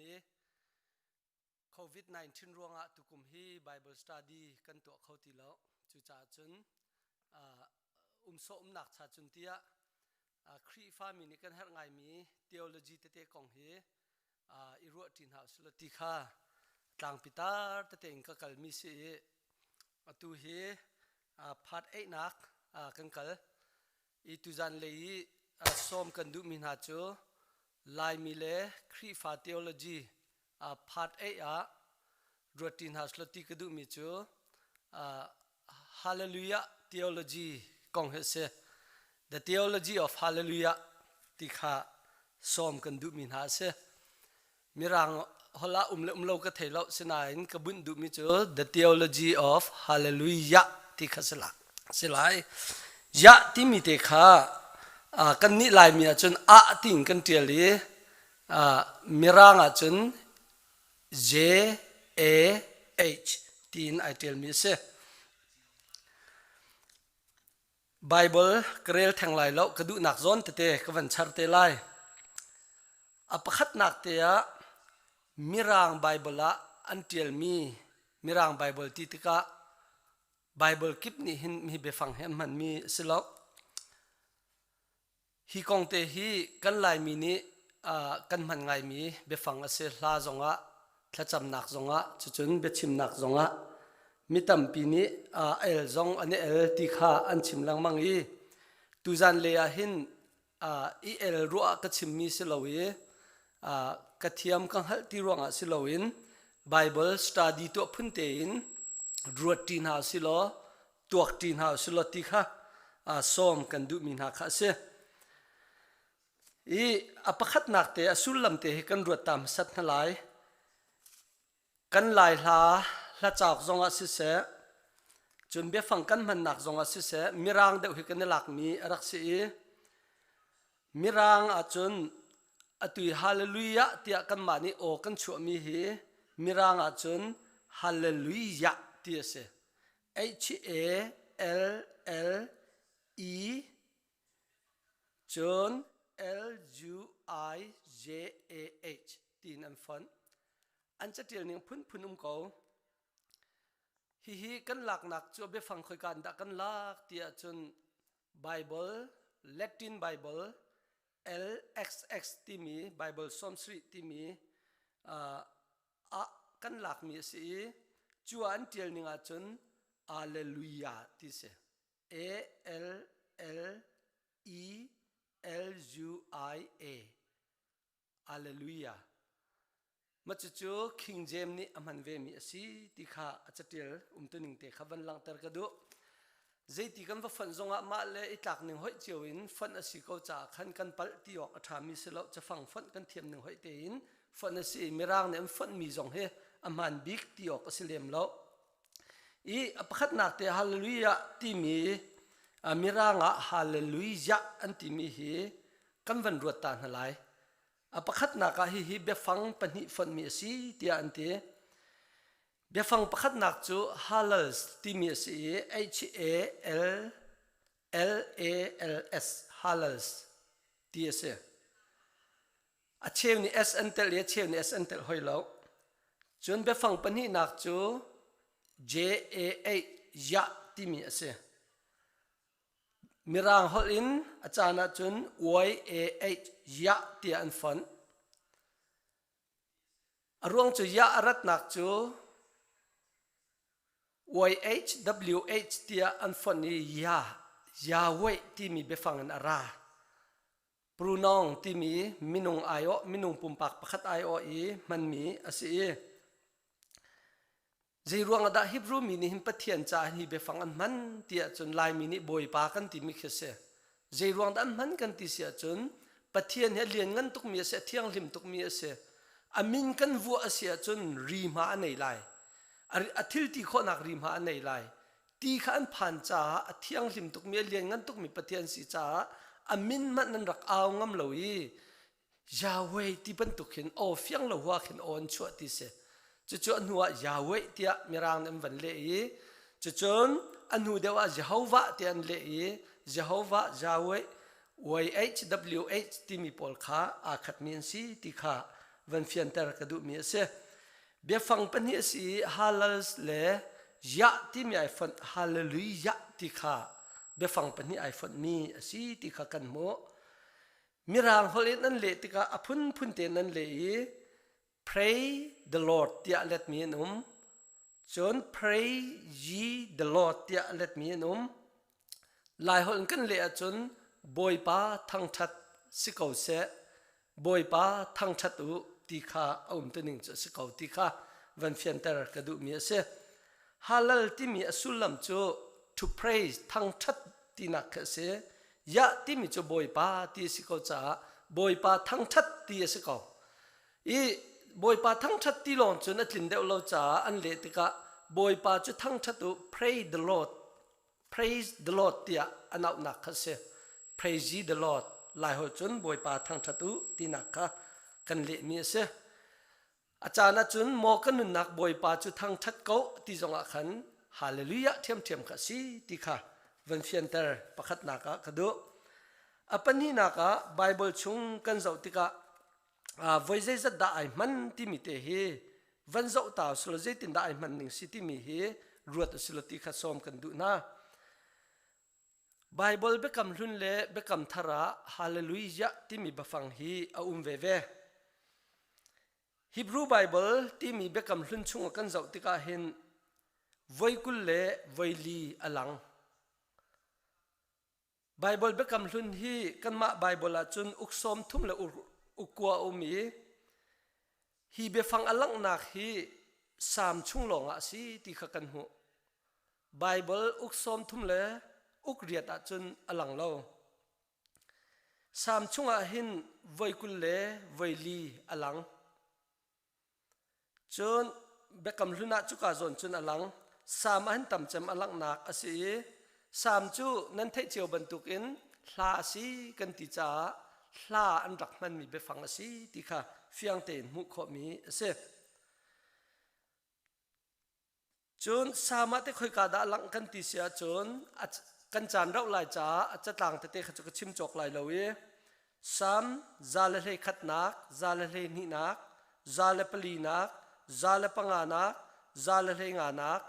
นี้โควิด-19 ร่วงอ่ะตุกุมฮี Bible Study กันตัวเขาตีแล้วจุจ่าจนโซหนักชาจุนเตียครีฟ้ามีนี่กันเฮไงมี Theology เตะของเฮอิรัวตินหาสุลติค่ะต่างปิตาเตะอิงกัลมีสิตัวเฮพาร์ท8นักกันกัลอีตุจันเลยส้มกันดูมินหาจูลายมิเลครีฟ้า Theologyพาร์ท8รัวตินหาสุลติกดูมิจู Haleluijah Theologyกองเฮเซ The Theology of Haleluijah ที่ข้าซ้อมกันดูมินหาเซมีรังฮลาเลก็เทเลาสนายนกบุนดูมิจู The Theology of Haleluijah ที่ข้าสลายยะที่มีเตข้ากันนี่ลายมีจนติงกันเตียลีมีรังจน JAH ที่นไอเทลมีเซBible กระเรลแทงไหลแล้วกระดูนักซ้อนเตะกวันชัดเตะไล่ประคัดนักเตะมีร่าง Bible ละอันเทียลมีร่าง Bible ที่ติกะ Bible คลิปนี้หินมีเบฟังเห็นมันมีสิแล้วฮีกองเตะฮีกันไลมีนี้กันมันไงมีเบฟังเสลาจงะถ้าจำนักจงะจุนเบชิมนักจงะมิตรปีนี้จงอันนี้ติข้าอันชิมลังมังอีตุจันเลียหินรัวกัชิมมีสิลาวีกระเทียมกังหัลที่รวงสิลาวิน Bible Study ตัวพุ่นเตียนรัวตีนหาสิลาตัวตีนหาสิลาติข้าซ้อมกันดูมินหาข้าเสประคัดนักเตะสุลลัมเตะกันรัวตามสัตว์หลายกันหลายละจากจงอาศิเสจนเบียฟังกันมันหนักจงอาศิเสมีรางเดือดหิกันในหลักมีรักษีมีรางจนตุยฮาเลลูยะที่กันมานี่โอกันชัวมีฮีมีรางจนฮาเลลูยะที่เส HALLE จน LUIJAH ที่นั่นฟันอันจะเดียวนี้พุ่นเขาฮีกันหลักหนักจะไปฟังคุยกันดักกันลักที่จน Bible Latin Bible LXX ที่มี Bible Sanskrit ที่มีกันหลักมีสิจวนเดียวนี้จน Haleluijah ที่เส ALLELUIA Haleluijahมาจู่ๆ King James นี่อามันเวมีสิที่ข้าจะเตียลตัวหนึ่งเตะข้าวันหลังตระกระดูใจที่กันว่าฝันจงอามาเลยอีกหนึ่งห้อยเจียวอินฝันสิเขาจะขันกันปัลที่ออกทามีสิแล้วจะฟังฝันกันเทียมหนึ่งห้อยเตียนฝันสิมีร่างเนี่ยฝันมีจงเฮอามันบิ๊กที่ออกสิเลมแล้วประคัดนักเตะฮาเลลูยาที่มีร่างฮาเลลูยาอันที่มีเฮกันวันรวดตาหลายประคัดนักฮีเบฟังปนิฟันมีสิที่อันเตเบฟังประคัดนักจูฮาเลสที่มีสิ HALLALS ฮาเลสที่เสเชื่อนี่ S อันเตลเชื่อนี่ S อันเตลหอยแล้วจนเบฟังปนินักจู JAA ยะที่มีเสมีร่างหอินอาจารย์จน YAH ยะที่อันฟันรวงจูยะรัตนักจู YHWH ที่อันฟันนี่ยาเวที่มีเบฟังอันอาราปรูนองที่มีมินุงไอโอมินุงปุ่มปักประคัดไอโอมันมีอาศัยใจรวงอดาฮิบรูมีนี่หิมปะเทียนจ่านี่เบฟังอันมันที่จนลายมีนี่บอยปากันที่มีเสียใจรวงอันมันกันที่เสียจนปะเทียนเฮเลียนกันตุกมีเสียเที่ยงลิมตุกมีเสียอามินกันวัวเสียจนรีมาในลายอาทิตย์ที่คนนักริมหาในลายตีขันผ่านจ่าเที่ยงลิมตุกมีเลียนกันตุกมีปะเทียนสีจ่าอามินมันนันรักเอางำเหลวยยาเวที่เป็นตุกเห็นโอเฟียงเหลวเห็นโอนชัวที่เสียจู่ๆอันหัวยาเวที่มีรางนั้นวันเล่จู่ๆอันหัวเดียวว่าเยโฮวาที่อันเล่เยโฮวายาเว YHWH ที่มีพอลข้าอาคัดมีนสีที่ข้า วันเฟียนเตอร์กระดูมีเสเบียฟังปัญญาสีฮาลส์เลยะที่มีไอฟอนฮาเลลุยะที่ข้าเบียฟังปัญญาไอฟอนมีสีที่ข้ากันโมมีรางฮอลินั่นเลยที่ข้าอพุนพุนเตนั่นเลย pray the Lord ที่อัลเลตมีนุ่มจน pray ye the Lord ที่อัลเลตมีนุ่มลายฮอลกันเลยจนบอยป้าทั้งชัดสิเขาเสบอยป้าทั้งชัดอุที่ข้าตัวหนึ่งจะสิเขาที่ข้าวันเฟียนเตอร์กระดูมีเสฮาลลที่มีสุลัมจู to praise ทั้งชัดที่นักเสยะที่มีจูบอยป้าที่สิเขาจะบอยป้าทั้งชัดที่สิเขาอีบอยป้าทั้งชัดที่ลงจนอัดลินเดวเราจะอันเลติกะบอยป้าจูทั้งชัดอุ praise the Lord praise the Lord ที่อันเอานักเสpraise the Lord ลายหัวจนบอยป้าทั้งชัดอุที่นักกันเลมีเสอาจารย์จุนโมกันนุนักบอยป้าจุทั้งชัดเก้าที่จงอาขันฮาเลลูยะเทียมเทียมข้าสีที่ข้าวันเฟียนเตอร์ประคัดนักกระดูอปันนี้นักไบเบิลชุงกันเจ้าที่ข้าวันเจจัดได้มันที่มีเตหีวันเจ้าตาสุลเจตินได้มันหนึ่งสิที่มีเฮรวดสุลที่ข้าสอมกันดูนะไบเบิลเบคำลุนเล่เบคำทาระฮาเลลูยะที่มีบฟังฮีเอาเวเวฮิบรูไบเบิลที่มีเบคำลุนชุงกันเจ้าที่ข้าเห็นไว้กุลเล่ไว้ลีอลังไบเบิลเบคำลุนฮีกันมาไบเบิลจุนอุกสมทุ่มเล่อุกัวอุมีฮีเบฟังอลังนักฮีสามชุงหลงอาศีที่ข้ากันหูไบเบิลอุกสมทุ่มเล่อุกเรียดจุนอลังเล่าสามชุงอาหินไว้กุลเล่ไว้ลีอลังจนเบกำลุนาจุกาจนจนอลังสามอันต่ำจำอลังนักอาศีสามจูนั้นเทเจียวบรรทุกอินลาสีกันติจ่าลาอันรักมันมีเบฟังอาศีที่ข้าเฟียงเตนมุขมีเสจนสามารถที่คอยกาดาลังกันติเสียจนกันจานเราหลายจ้าจะต่างแต่เตะขจุกชิมจอกหลายเลยสามซาเลเลขัดนักซาเลเลนินักซาเลปลีนักซาเลปังานักซาเลเลงานัก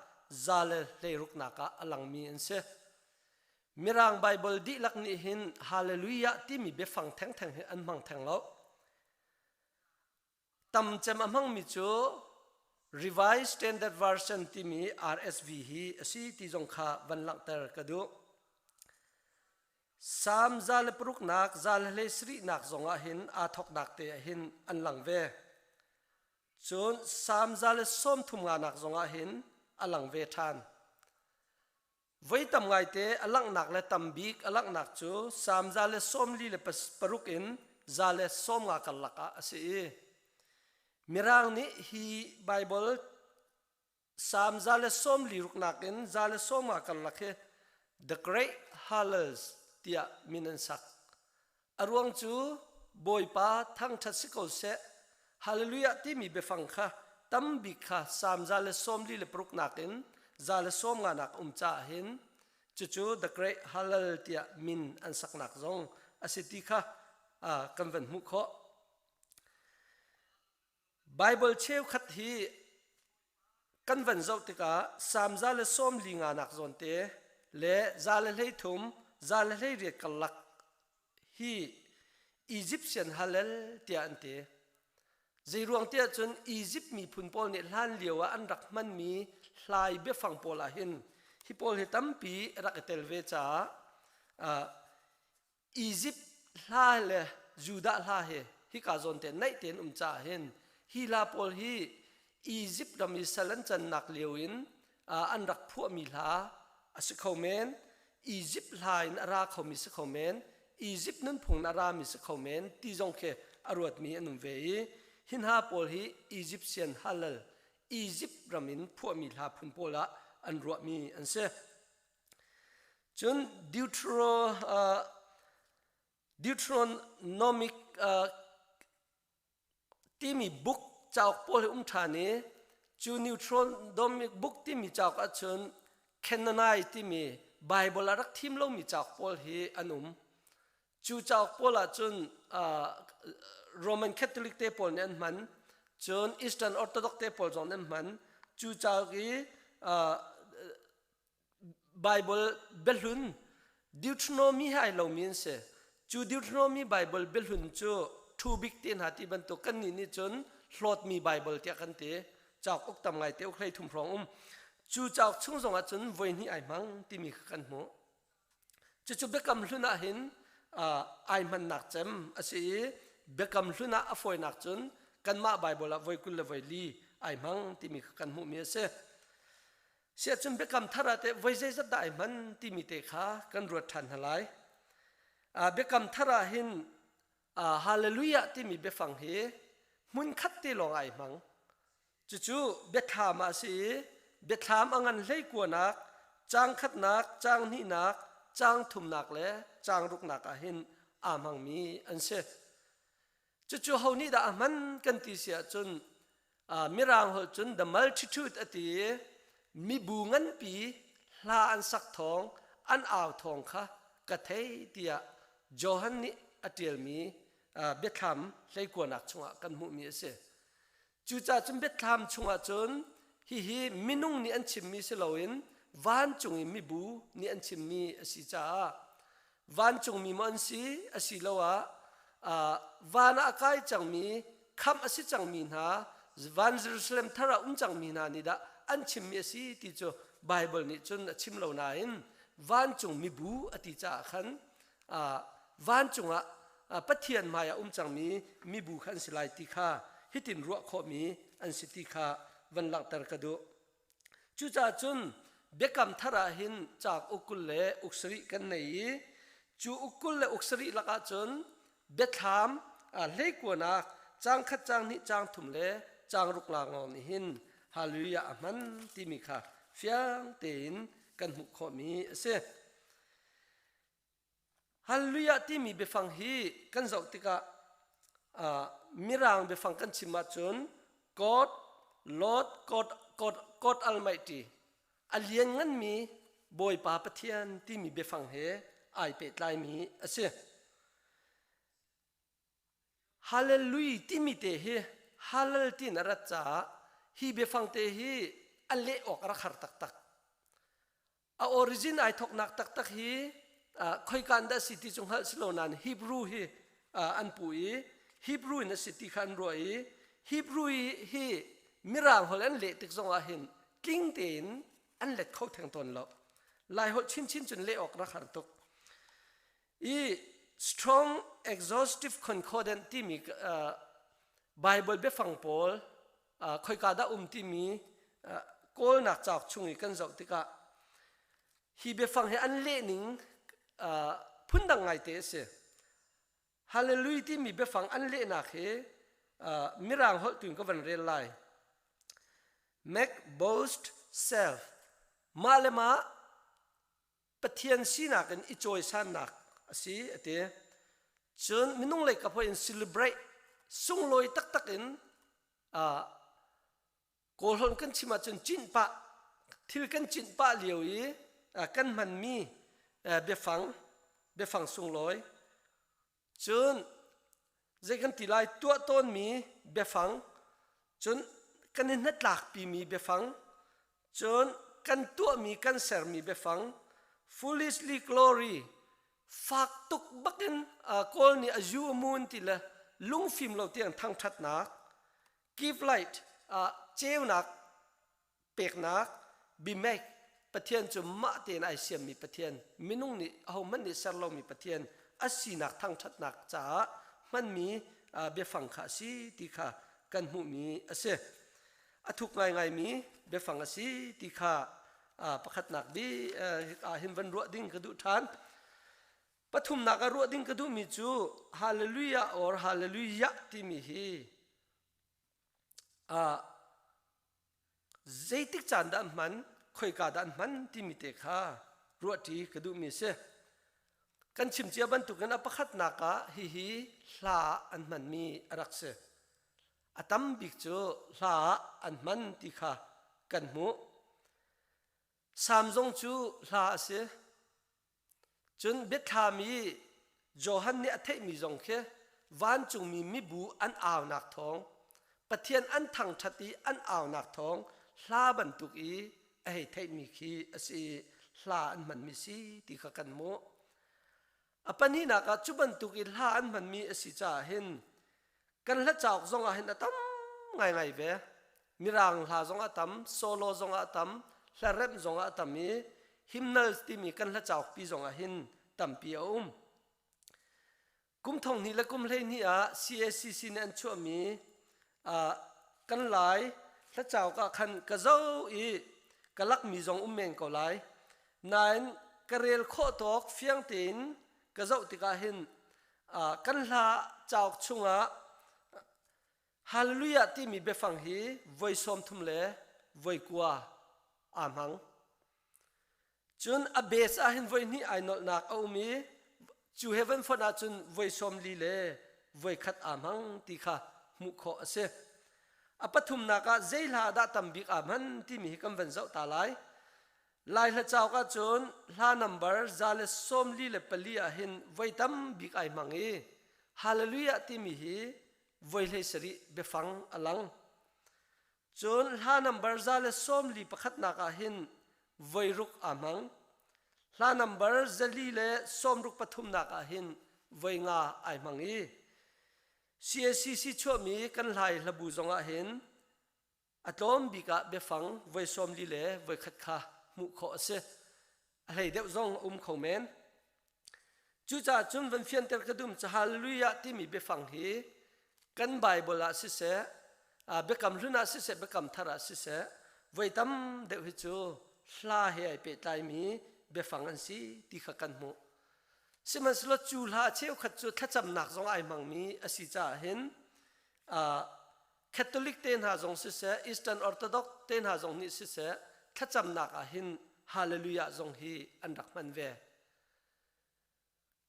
ซาเลเลรุกนักอลังมีอันเสมีรางไบเบิลดีลักนี่หินฮาเลลูยะที่มีเบฟังแทงแทงอันมังแทงแล้วตำจำมังมิจู Revised Standard Version ที่มี RSV ฮีสีที่จงข้าวันลังเตอร์กระดูสามซาเลปรุกนักซาเลสรีนักจงอาหินอาทกนักเตะหินอันหลังเวจนสามซาเลส้มทุ่มงานักจงอาหินอันหลังเวทานไว้ตำไงเตะอันหลังนักและตำบีกอันหลังนักจูสามซาเลส้มลีเลปรุกอินซาเลส้มงากัลลักอาศีมีร่างนี้ฮีไบเบิลสามซาเลส้มลีรุกนักอินซาเลส้มงากัลลัก The Great Hallels ที่มินันสักอรวงจูบอยป้าทั้งชัดสิโกเสฮาเลลูยะที่มีเบฟังค่ะตั้มบิค่ะสามซาเลส้มลีเลปรุกนักอินซาเลส้มงานักจ่าหินจู่ The Great Hallel ที่มินอันสักนักจงอาศัยที่ค่ะกันวันมุขไบเบิลเชื่อขัดฮีกันวันเจ้าติกาสามซาเลส้มลีงานักจนเตเลซาเลเลทุมซาเลเลเรียกลักฮีอียิปเซียนฮาเลลเตียนเตใจรวงเตียจนอียิปต์มีพุนโปลเนี่ยล้านเลียวอันรักมันมีลายเบฟังโปลาหินฮิโปลเฮตัมปีรักเตลเวจาอียิปต์ลาเลจูดาลาเฮฮิกาจนเตนไนเตนจ่าหินฮีลาโปลฮีอียิปต์ดามิสลันจันนักเลียวอินอันรักพวกมีลาสิเขาเมนอียิปต์ลายนาราเขามีสิเขาเมนอียิปต์นั้นพงนารามีสิเขาเมนที่จงเคอรวดมีอันนุ่มเวหินฮาโปลฮีอียิปเซียนฮาลลอียิปต์รามินพวกมีลาพุนโปละอันรวดมีอันเสจนDeuteronomic ที่มีบุกจากโปลทานีจู Deuteronomic บุกที่มีจากอัจฉริแคนนายที่มีไบเบิลรักทิมเรามีจากโปลฮีอันุมจ จูเจ้าปอละจนRoman Catholic เตปอลเนี่ยมันจน Eastern Orthodox เตปอลจงเนี่ยมันจูเจ้ากีBible เบลุน Deuteronomy ให้เรามีนเสจู Deuteronomy Bible เบลุนจูทูบิกเตียนหาที่บรรทุกกันนี่จนหลอดมี Bible เตียกันเตจากอกตำไงเตอกใครทุ่มพรองจูจากช่วงสงจนวันนี้ไอ้มังที่มีกันหมจะเบกำลุนะเห็นไอ้มันหนักจำอาศัยเบกำลุนะอฟอยหนักจนกันมาไบเบิลไว้กุลไว้ลีไอ้มังที่มีกันหมู่มีเสียจนเบกำทาราเตไว้ใจจะได้มันที่มีเตขากันรวดทันหลายเบกำทาราเห็นฮาเลลูยาที่มีเบฟังเฮมุนคัดที่ลงไอ้มังจู่เบทามาสิเบทามอังันเลยกว่านักจางคัดนักจางนี่นักจางทุ่มนักและจางรุกนักเห็นอามังมีอันเสจู่เฮานี่ดามันกันที่เสียจนมิรางหจน the multitude อติมีบูงันปีลาอันสักทองอันอ่าวทองค่ะกะเทยเตียโจฮันนี่อติลมีเบทามเลยกว่านักชงกันมุมีเสจู่จ่าจนเบทามชงจนฮิมินุงนี่อันชิมมีเสลวินวันจงมีบูนี่อันชิมมีอสิจ้าวันจงมีมันสีอสิลวะวันอากาศจังมีคำอสิจังมีนะวันเยรูซาเล็มทาราจังมีนานี่ดาอันชิมมีอสิที่จะไบเบิลนี่จนชิมเหล่านั้นวันจงมีบูอติจ้าขันวันจงปะเทียนมายาจังมีบูขันสิไลติคาฮิตินรัวขมีอันสิติคาวันหลังตรกดูจู่จ่าจุนเบกำทาราหินจากอุกุลเลอุกษริกันในจู่อุกุลเลอุกษริลักจนเบทามเล็กกว่านักจางขัดจางนิจางถุมเลจางรุกลางอนิหินฮาลูยามันที่มีค่ะเฟียงเตินกันหุกขมีเสฮาลูยาที่มีเบฟังฮีกันจอกติกะมิรางเบฟังกันชิมาจนGod Lord God Almighty อเลียงงั้นมีบอยป่าปะเทียนที่มีเบฟังเฮไอเป็ดลายมีเสียฮาเลลูยที่มีเตเฮฮาเลลที่นรัจจาฮีเบฟังเตเฮอันเละออกรักหัดตักตักออริจินไอทอกนักตักตักฮีคอยการได้สิทธิจงหัดสโลนันฮีบรูฮีอันปุยฮีบรูนสิทธิขันรวยฮีบรูฮีมิรางฮอลแลนเละติกจงอาเห็นกิ้งเต็นอันเล็ดเข้าแทงตนแล้วลายหดชิ้นจนเละออกรักหัดตกstrong exhaustive concordant ที่มีBible เบฟังปอลคอยกาดาที่มีโกลนักจากชุงอีกันจอกติกะฮีเบฟังให้อันเละนิ่งพุ่นดังไงเตะเสฮาเลลูยที่มีเบฟังอันเละนักเฮมิรางหดถึงก็วันเรียนไลmake boast self มาเลมาปะเทียนสีนักกันอิจอยสันนักสิเตะจนมินุ่งเลยกับพออิน celebrate ส่งลอยตักอินโกลอนกันชิมาจนจินปะทิลกันจินปะเหลียวอีกันมันมีเบฟังส่งลอยจนใจกันตีลายตัวต้นมีเบฟังจนกันนัดหลักปีมีเบฟังจนกันตัวมีกันเสร์มีเบฟัง foolishly glory ฝากตุกบักกันโกลนี่อายุมูนติละลุงฟิล์มเราเตียงทางชัดนัก give light เจ้านักเปกนักบิเมกปะเทียนจุมะเตียนไอเสียมมีปะเทียนมินุ่งนี่เอามันนี่เสร์เรามีปะเทียนอาศีนักทางชัดนักจ้ามันมีเบฟังขาสีตีขากันหูมีเสทุกไงมีเบฟังขาสีตีขาประคัดนักบีหิมวันรัวดิ้งกระดูทานปฐุมนักรัวดิ้งกระดูมีจูฮาเลลูยาอร์ฮาเลลูยาที่มีฮีใจติกจานดันมันคอยกาดันมันที่มีเตขารัวที่กระดูมีเสกันชิมเจียบันตุกันประคัดนักฮีลาอันมันมีรักเสอตัมบิกจูลาอันมันติขากันหูสามจงจูลาเสจนเบทามี Johan ne athei mi zong khe van chung mi bu an aw nak thong pathian an thang thati an aw nak thong hla ban tuk I a hei thei mi khi asi hla an man mi si ti kha kan mo apani na ka chuban tuk I hla an man mi asi cha hin kan hla chawk zong a hin atam ngai ve mirang hla zong atam solo zong atam hla rem zong atam mi hymnal ti mi kan hla chawk pi zong a hin tam pi kum thong ni la kum hlei ni a CACC ne an chu mi kan lai hla chaw ka khan ka zo I kalak mi zong meng ko lai nain karel kho tok fiang tin ka zo ti ka hin kan hla chawk chunga Haleluijah ti mi befang hi voi som thum le voi kwa amang chun a base a hin voi ni ai nol nak au mi chu heaven for na chun voi som li le voi khat amang ti kha mu kho ase apathum na ka zeila da tambik amhan ti mi kam van zau ta lai lai hla chaw ka chun hla number zale som li le pali a hin voi tam bik ai mangi Haleluijah ti mi hi voi le sari befang alang chun hla number zale som li pakhat na ka hin voi ruk amang hla number zali le som ruk pathum na ka hin voi nga ai mangi CACC chu mi kan lai labu zonga hin atom bika befang voi som li le voi khat kha mu kho ase hei deuh zong khomen chu cha chun van fian ter kadum cha Haleluijah ti mi befang hi kan Bible a si se bekam luna si se bekam thara si se voi tam deuh hi chu hla he ai pe tai mi befang an si ti kha kan mu siman slo chu la cheu khat chu thacham nak zong ai mang mi asi cha hin Catholic ten ha zong si se Eastern Orthodox ten ha zong ni si se thacham nak a hin Haleluijah zong hi an rak man ve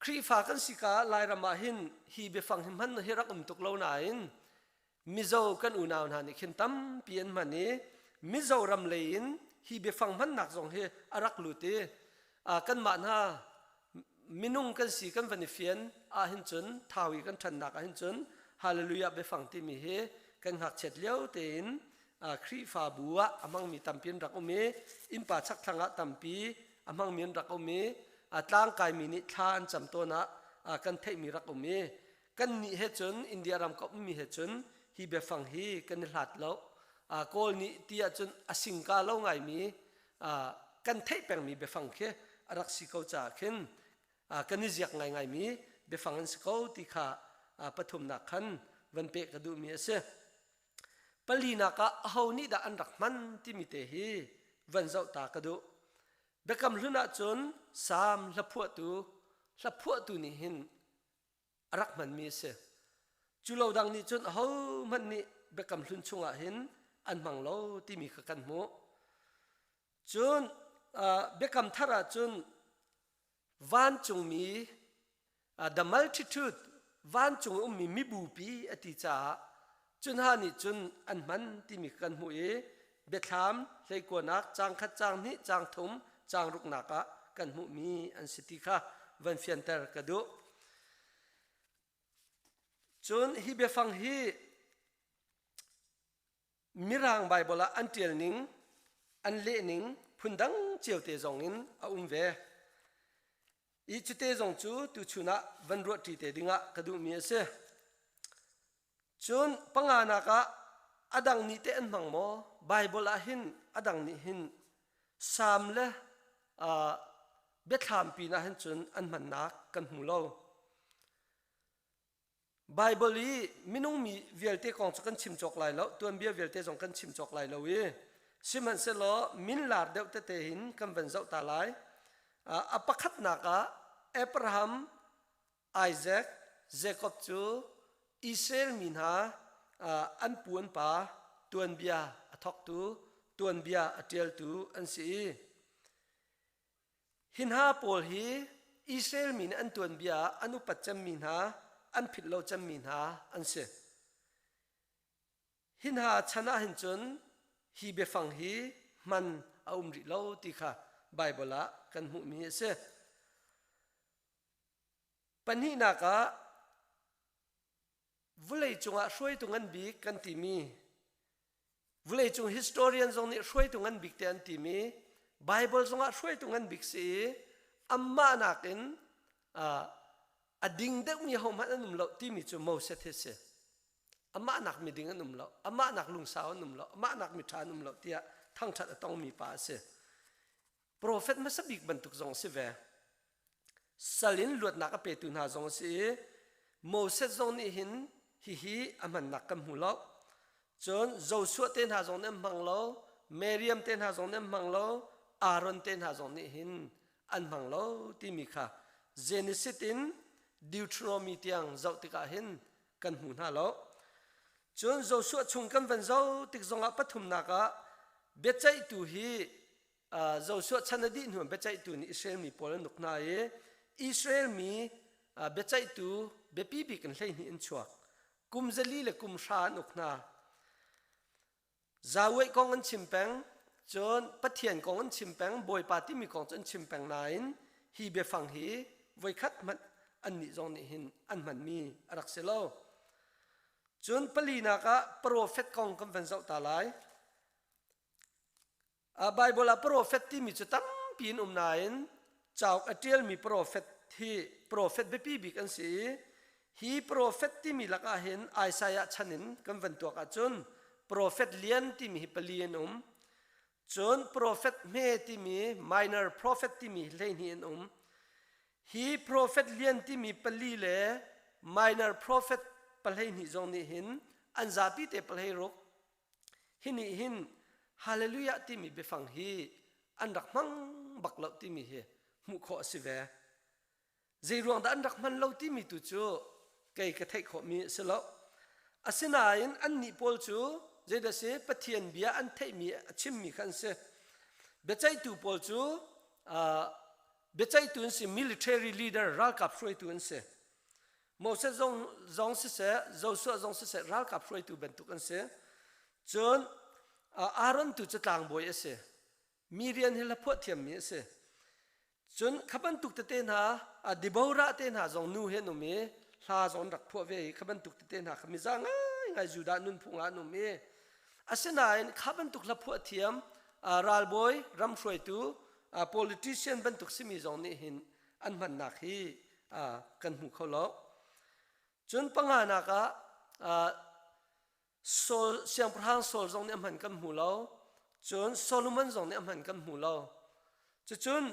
Khrihfa kan sika lai rama hin hi befang him han hi rak tuk lo na in mizo kan unaw na ni khin tam pian mani mizo ram lein hi befang man nak zong hi arak luti kan ma na minung kan si kan vani fian a hin chun thawi kan than nak a hin chun Haleluijah befang ti mi he kan hak chet leo tin Khrihfa buwa amang mi tampin rak umi impa chak thanga tampi amang min rak umi atlang kai mi ni than cham to na kan thei mi rak umi kan ni he chun India ram ko mi he chun hi befang hi kan hlat lo kol ni tia chun asing ka lo ngai mi kan thei peng mi befang khe arak si ko cha khen kan ni ziak ngai mi befang an ko ti kha pathum na khan van pe ka du mi ase palina ka ho ni da an rak man ti mi te hi van zau ta ka du bekam luna chun sam hlaphu tu ni hin arak man mi se chulo dang ni chun ho man ni bekam hlun chunga hin an mang lo ti mi kha kan mu chun bekam thara chun van chung mi the multitude van chung mi bu pi ati cha chun ha ni chun an man ti mi kan mu e betham hlei ko nak chang khat chang ni chang thum chang ruk naka kan mu mi an siti kha van fian ter ka du chun hi befang hi mirang Bible an tel ning an le ning phundang chiawte zong in a ve I chute zong chu tu chuna van ro ti te dinga ka du mi se chun pangana ka adang ni te an mang mo Bible a hin adang ni hin sam le betham pi na hin chun an man nak kan mu lo Bible I minung mi velte kong chu kan chim chok lai lo tuan bia velte zong kan chim chok lai lo wi siman se lo min lar deuh te hin kan van zau ta lai apakhat na ka Abraham Isaac Jacob chu Israel min ha an puan pa tuan bia athok tu tuan bia atel tu an si hin ha pol hi Israel min an tuan bia anu pacham min ha an phitlo cham min ha an se hin ha chana hin chun hi befang hi man ri lo ti kha Bible kan mu mi se ปัญหานักวุเลยจงอ่ะช่วยตรงนั้นบิ๊กกันที่มีวุเลยจง historian ตรงนี้ช่วยตรงนั้นบิ๊กเตียนที่มี Bible จงอ่ะช่วยตรงนั้นบิ๊กสิอัมมานักินอดิ่งเด็กมีหอมันนุ่มเหล่าที่มีจูโมเสตเสอามานักมีดิ่งนุ่มเหล่าอามานักลุงสาวนุ่มเหล่าอามานักมีทานุ่มเหล่าที่ทั้งชัดต้องมีป่าเสโปรเฟตมาสบิกบรรทุกจงเสเวสลินลวดนักเปตุนหาจงเสโมเสสจงนี่หินฮิอามันนักกำหูเหล่าจนโจชัวเต้นหาจงเนี่ยมังเหล่าเมริยมเต้นหาจงเนี่ยมังเหล่าอารอนเต้นหาจงนี่หินอันมังเหล่าที่มีค่ะเจเนซิตินดิวทรอมีเตียงเจ้าติกาหินกันหูน่าเหล่าจนโจชัวชงกันวันเจ้าติกจงอาปัทุมนักเบจใจตูฮีโจชัวชันดีหนุ่มเบจใจตูนี่อิสราเอลมีพลนุกนายอิสราเอลมีเบจใจตูเบปีบิกันเลยนี่อินชัวกุมเจลีและกุมชานุกนาจาเวกองอันชิมแปงจนปะเทียนกองอันชิมแปงบอยปาที่มีกองอันชิมแปงนายฮีเบฟังฮีไว้คัดมันอันนี้จงนี่หินอันมันมีรักเสลาจนปลีนักโปรเฟตกองคำเป็นเจ้าตาลายไบเบิลโปรเฟตที่มีจุดตั้งปีนนายนเจ้าอัจฉริยมีโปรเฟตที่โปรเฟตเบปีบิกันสิฮีโปรเฟตที่มีลักเห็นไอซายะชันินคำเป็นตัวกันจนโปรเฟตเลียนที่มีปลีนจนโปรเฟตเมที่มี minor prophet ที่มีเลนีนฮีโปรเฟตเลียนที่มีปลีเล่ minor prophet ปลีนี่จงนี่หินอันซาปีเตปลีรุกหินหินฮาเลลูยาที่มีเบฟังฮีอันรักมังบักเหล่าที่มีเฮมุขอสิเวเจรวงแต่อันรักมันเหล่าที่มีตุจูเกยกระเทกขมีสละอาศินายินอันนี้พอลจูเจดเสปะเทียนเบียอันเทมีชิมมีขันเสเบใจตูพอลจูเบใจตูนสิ military leader รักกับช่วยตูนเสโมเสสจงเสโจชัวจงเสรักกับช่วยตูเป็นตุกันเสจนอารอนตูจะต่างบ่อยเสมีเรียนให้ละพอเทียมมีเสจนขับันตุกเตนหาดิบาวระเตนหาจงนูเฮนุเมลาจงรักพวกเวขับันตุกเตนหาขมิจังไงจูดานุนพุงอานุเมอาเสนายขับันตุกละพวกเทียมรัลบอยรำช่วยตูpolitician บันตุกสิมีจงนี่หินอันมันนักฮีกันหูเขาล้อจนปังหานักโซเสียงพระฮังโซลจงเนี่ยมันกันหูเราจนโซโลมอนจงเนี่ยมันกันหูเราจน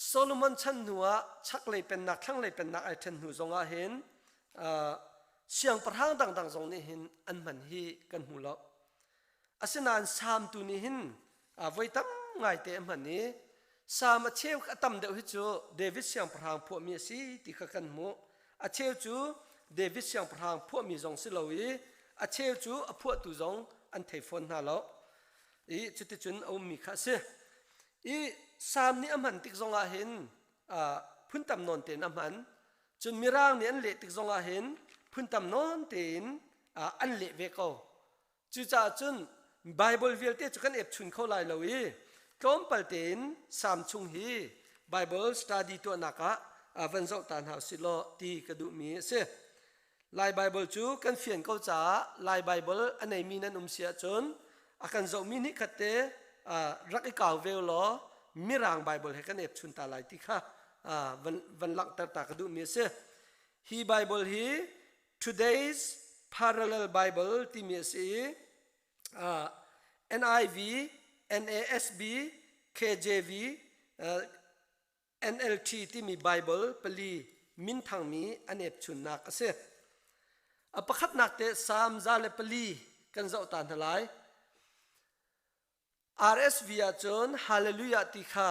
โซโลมอนชันหัวชักเลยเป็นนักทั้งเลยเป็นนักไอเทนหูจงอาเห็นเสียงพระฮังต่างๆจงนี่เห็นอันมันฮีกันหูเราอาศัยนานสามตัวนี้เห็นไว้ตั้งไงเตะมันนี้สามเชี่ยวตั้มเดียวให้จูเดวิดเสียงพระฮังพวกมีสิที่กันหมูเชี่ยวจูเดวิดเสียงพระฮังพวกมีจงสิลวีเชี่ยวจูพวกตุจงอันเทฟอนน่าเราจุดจุนเอามีข้าศึกสามนี้มันติดจงอาเห็นพื้นตำนนเต็นมันจนมีร่างนี้อันเละติดจงอาเห็นพื้นตำนนเต็นอันเละเวกเอาจุดจ่าจนไบเบิลวิลเตจุกันเอฟชุนเข้าไล่เราก็มปัลเต็นสามชุงฮีไบเบิลสตูดี้ตัวนักวันเจ้าตานหาสิโลตีกระดูมีเสไล่ไบเบิลจูกันเฟียนเขาจ่าไล่ไบเบิลอันไหนมีนั้นเสียจนกันเจ้ามีนิคัตเตรักอีกาวเวลล้อมีร่างไบเบิลให้กันเอฟชุนตาไล่ที่ค่ะวันหลังตากระดูมีเสฮีไบเบิลฮี today's parallel Bible ที่มีเสNIV NASB KJV NLT ที่มีไบเบิลปลีมินทางมีอันเอฟชุนนักเสประคัดนักเตะสามซาเลปลีกันเจ้าตานทลาย RSV จน Haleluijah ติค่ะ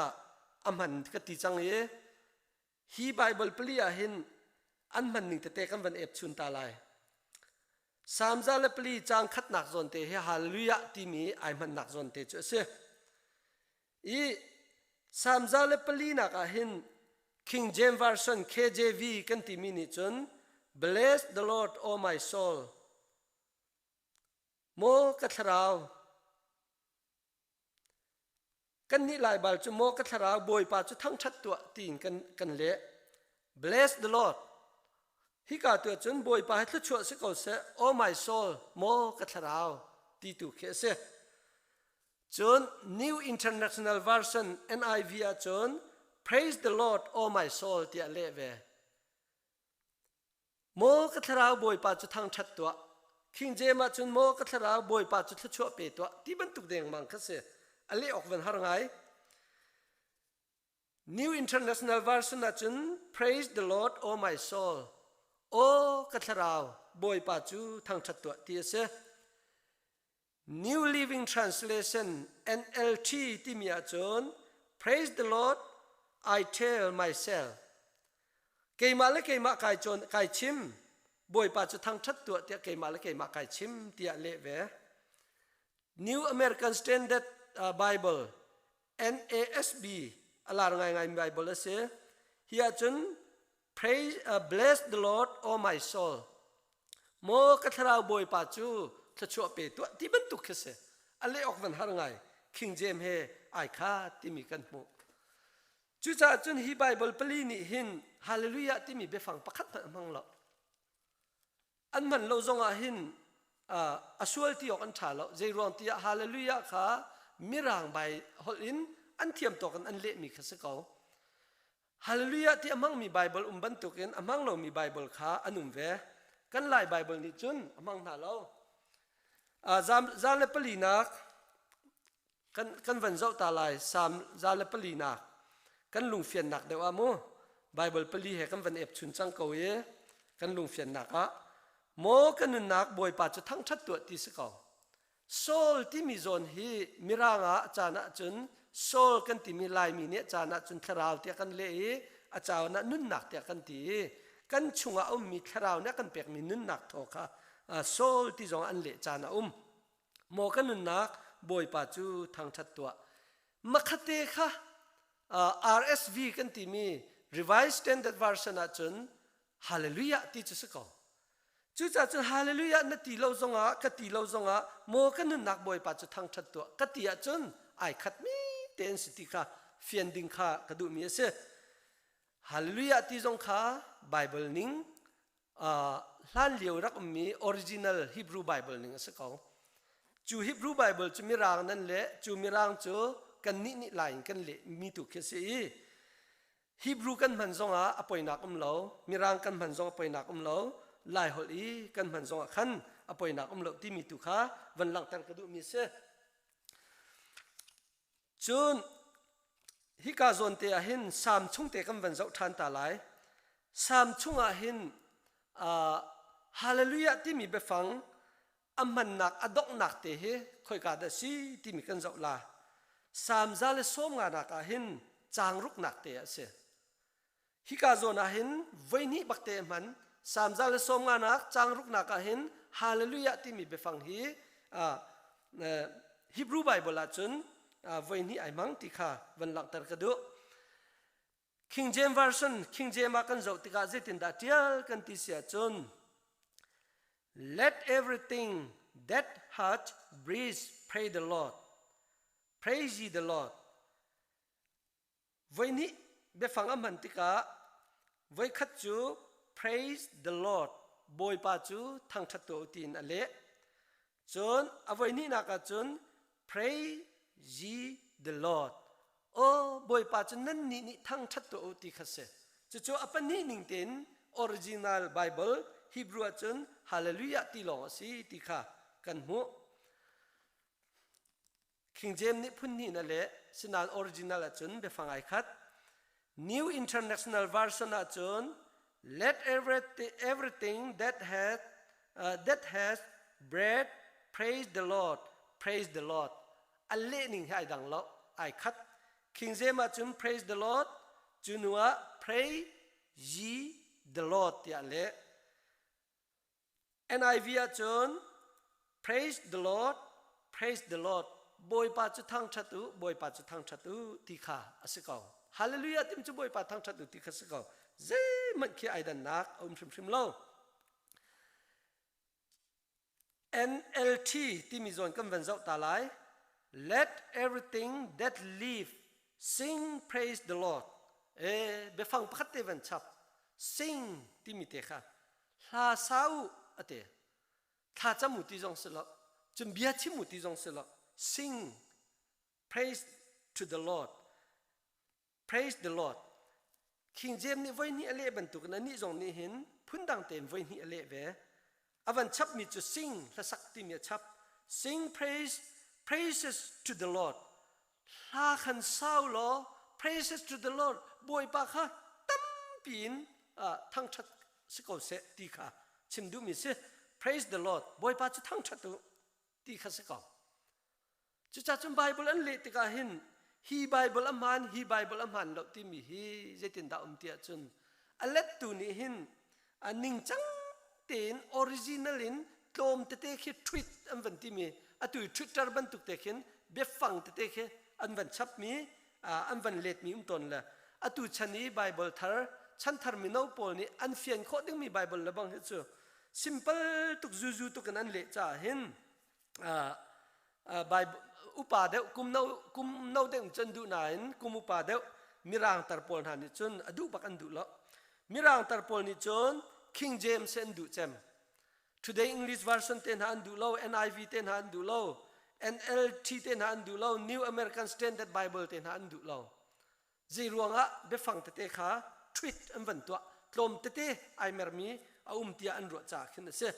อามันกติจังฮีไบเบิลปลีเห็นอันมันหนึ่งเตะกันวันเอฟชุนตาลายสามซาเลปลีจางคัดหนักจนเตะฮาเลลูยาที่มีไอมันหนักจนเตะเจ้าเสียสามซาเลปลีนักเห็น King James Version KJV กันที่มีนิจน Bless the Lord O my soul โมกัทราว กันนี่หลายบาลจุโมกัทราวบอยปาจุทั้งชัดตัวตีนกันเละ bless the Lord ฮิกาตัวจนบอยปาให้ทุกชั่วสิกเอาเส oh my soul โมกัทราวตีตุเคเสจน New International Version NIV จน praise the Lord oh my soul ที่เละเวโมกัทราวบอยปาจุทั้งชัดตัวคิงเจมาจนโมกัทราวบอยปาจุทุกชั่วเปตัวที่บรรทุกเด้งมังคเสอันเละออกวันหาไง New International Version จน praise the Lord oh my soul โอ้กัทราวบอยปาจุทั้งชัดตัวที่เสNew Living Translation NLT ที่มีอาจารย์ Praise the Lord I tell myself เกมาและเกมาไก่จนไก่ชิมบ่อยป่าจะทั้งชัดตัวเตียเกมาและเกมาไก่ชิมเตียเละเว New American Standard Bible NASB อะไรไง Bible เสียเฮียจน Praise bless the Lord oh my soul โมกัทราวบ่อยป่าจูถ้าชั่วเปตัวที่บรรทุกเสอะไรออกวันหาไงคิงเจมเฮไอคาที่มีกันหมดจุจ่าจนฮีไบเบิลปลีนี่หินฮาเลลูยาที่มีเบฟังประคัดมันละอันมันเราจงอาหินอสวลที่ออกอันถ่าเราใจรอนที่ฮาเลลูยาค่ะมีร่างใบฮอลินอันเทียมตัวกันอันเละมีข้าศึกเขาฮาเลลูยาที่อมังมีไบเบิลบรรทุกกันอมังเรามีไบเบิลค่ะอันนุ่มเวกันไล่ไบเบิลนี่จุนอมังถ่าเราจาเลปลีนักกันวันเจ้าตาลายสามจาเลปลีนักกันลุงเฟียนนักเดี๋ยวอาโมไบเบิลปลีให้กันวันเอฟชุนจังเกาเยกันลุงเฟียนนักอะโมกันนุนนักบอยป่าจะทั้งชัดตัวที่สกาวโซลที่มีโซนฮีมิรางะจานะจุนโซลกันที่มีลายมีเนี่ยจานะจุนทราวเตียกันเละอาจารย์นะนุนนักเตียกันตีกันชุงเอามีทราวเนี่ยกันเปียกมีนุนนักทอค่ะโซลที่จงอันเละจานะโมกันนุนนักบอยป่าจูทั้งชัดตัวมัคเตค่ะRSV กันที่มี Revised Standard Version จน Hallelujah ที่จะสกอจุดจน Hallelujah นั่นที่เราจงกตีเราจงโมกันนุนนักบอยป่าจูทั้งชัดตัวกตีจนไอคัดมีเต็นสิติค่ะเฟียนดิงค่ะกระดูมีเส Hallelujah ที่จงค่ะ Bible นิ่งล้านเลียวรักมี Original Hebrew Bible นิ่งสกอจู Hebrew Bible จูมีรางนั่นแหละจูมีรางจูกันนิลายกันเละมีตุกเคสี Hebrew กันมันจงอปอยนักเรามีรางกันมันจงอปอยนักเราลายหอลีกันมันจงขันอปอยนักเราที่มีตุกค่ะวันหลังแต่กระดูมีเสจูนฮิกาโซนเตียหินสามช่วงเตะกันวันเจ้าทันตาลายสามช่วงหินฮาเลลูยาที่มีเบฟังอัมมันนักอดอกนักเตะคอยกาดสีที่มีกันเจ้าลาสามซาเลสมงานักหินจางรุกนักเตะเสฮิกาโซนหินวันนี้บักเตะมันสามซาเลสมงานักจางรุกนักหินฮาเลลูยาที่มีเบฟังฮิบรูไบเบิลจุนวันนี้ไอ้มังติค่ะวันหลังแต่กระดู King James Version King James มากันเจ้าติกาเจตินดาเทียกันติเสียจุนLet everything that hath breath praise the Lord. Praise ye the Lord. วันนี้เบฟังมันติกาวันขัดจู praise the Lord บอยป้าจูทั้งชัดตัวตีนอะไรจนวันนี้นักจน praise ye the Lord โอ้บอยป้าจูนั่นนี่ทั้งชัดตัวตีขัดเสจู่ๆอัปนี้นิ่งเต็น original Bible Hebrew จน Hallelujah ที่ลองสิที่ค่ะกันหัว King James นี่พุ่นนี่นั่นแหละสินาน original จนไปฟังไอ้คัด New International Version จน Let everything that has breath praise the Lord praise the Lord อันเล่นิ่งให้ดังแล้วไอ้คัด King James จน praise the Lord จุนว่า praise ye the Lord ที่อันเล่ NIV จน praise the Lord praise the Lord บอยป่าจุทั้งชัตุบอยป่าจุทั้งชัตุที่ข้าสิกเอา Hallelujah ที่มันจะบอยป่าทั้งชัตุที่ข้าสิกเอาเจ้มันขี้ไอ้ดันนักชิมเล่า NLT ที่มีส่วนกันวันเจ้าตาลาย let everything that live sing praise the Lord. Be phang pakhat te van chap sing ti mi te kha la sau ate tha cha mu ti jong se lo chum bia chi mu ti jong se lo sing praise to the Lord. Praise the Lord. King James ni voi ni ale ban tu na ni jong ni hin phun dang ten voi ni ale ve avan chap mi chu sing la sak ti mi chap sing praises to the Lord. La khan sao lo praises to the Lord boy pa kha tam pin thang that se ko se ti kha chim du mi se praise the Lord boy pa chu thang that tu ti kha se ko chu cha chum Bible an le ti ka hin hi Bible aman lo ti mi hi zetin da tia chun alet tu ni hin aning chang ten original in tom te te khi tweet an van ti mi atu Twitter ban tuk te khin be phang te te khi an van chap mi an van let mi ton la atu chani Bible thar chan thar mi no pol ni an fian kho ding mi Bible la bang he chu simple tuk zu tuk an le cha hin Bible upa de kum no de chen du nain kum upa de mirang tar pol han ni chun adu bak an du lo mirang tar pol ni chun King James and du chem today English version ten han du lo NIV ten han du lo NLT ten han du lo New American Standard Bible ten han du lo ji ruanga be phang te kha tweet an van to tlom te ai mer mi tia an ro cha khin se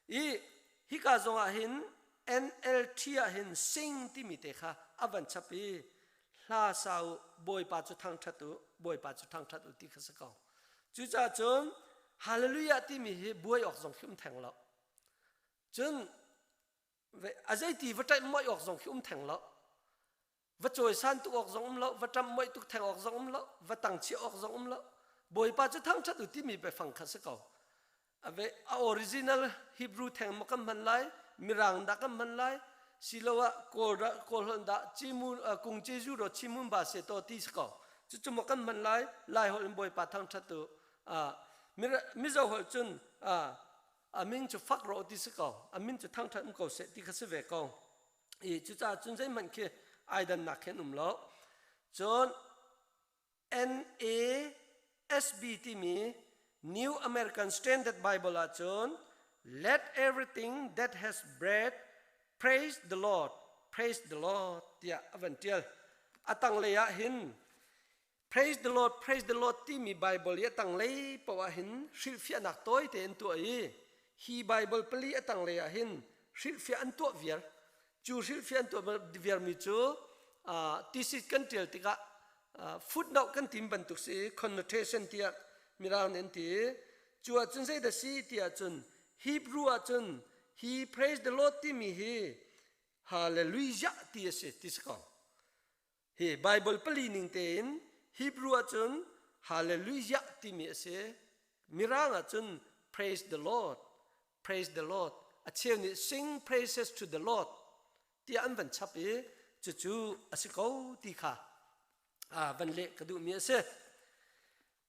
hi ka zonga hin NLT a hin sing ti mi te kha avan chapi la sau boy pa chu thang thatu ti kha sa ko chu cha chun hallelujah ti mi hi boy ok jong khum thang lo chun ve azai ti vatai moi ok jong khum thang lo va choi san tu ok jong lo va tam moi tu thang ok jong lo va tang chi ok jong lo boy pa chu thang thatu ti mi be phang kha sa ko ave original Hebrew thang mo kam man lai mirang da kam man lai silowa kol da chimun kung jeju ro chimun ba se to ti ko chu chu mo kan man lai hol boy pa thang thatu mi zo hol chun min chu fak ro ti ko min chu thang thang ko se ti kha se ve ko chu cha chun sai man ke ai dan na khen lo chon NASB ti mi New American Standard Bible a chon let everything that has breath praise the Lord. Praise the Lord. Tia avantial atang leya hin praise the Lord ti mi Bible ya tang lei pawa hin Khrihfa nak toy te en tu ai hi Bible pali atang leya hin Khrihfa an tu vier chu Khrihfa an tu vier mi chu ti si kan tel tika footnote kan tim ban tu si connotation tia miran en ti chu a chun sei da si tia chun Hebrew a chun he praise the Lord ti mi hi hallelujah ti se tisko he Bible pali ning ten Hebrew a chun hallelujah ti mi se mirang a chun praise the Lord a chen ni sing praises to the Lord ti an van chap e chu asiko ti kha van le kadu mi se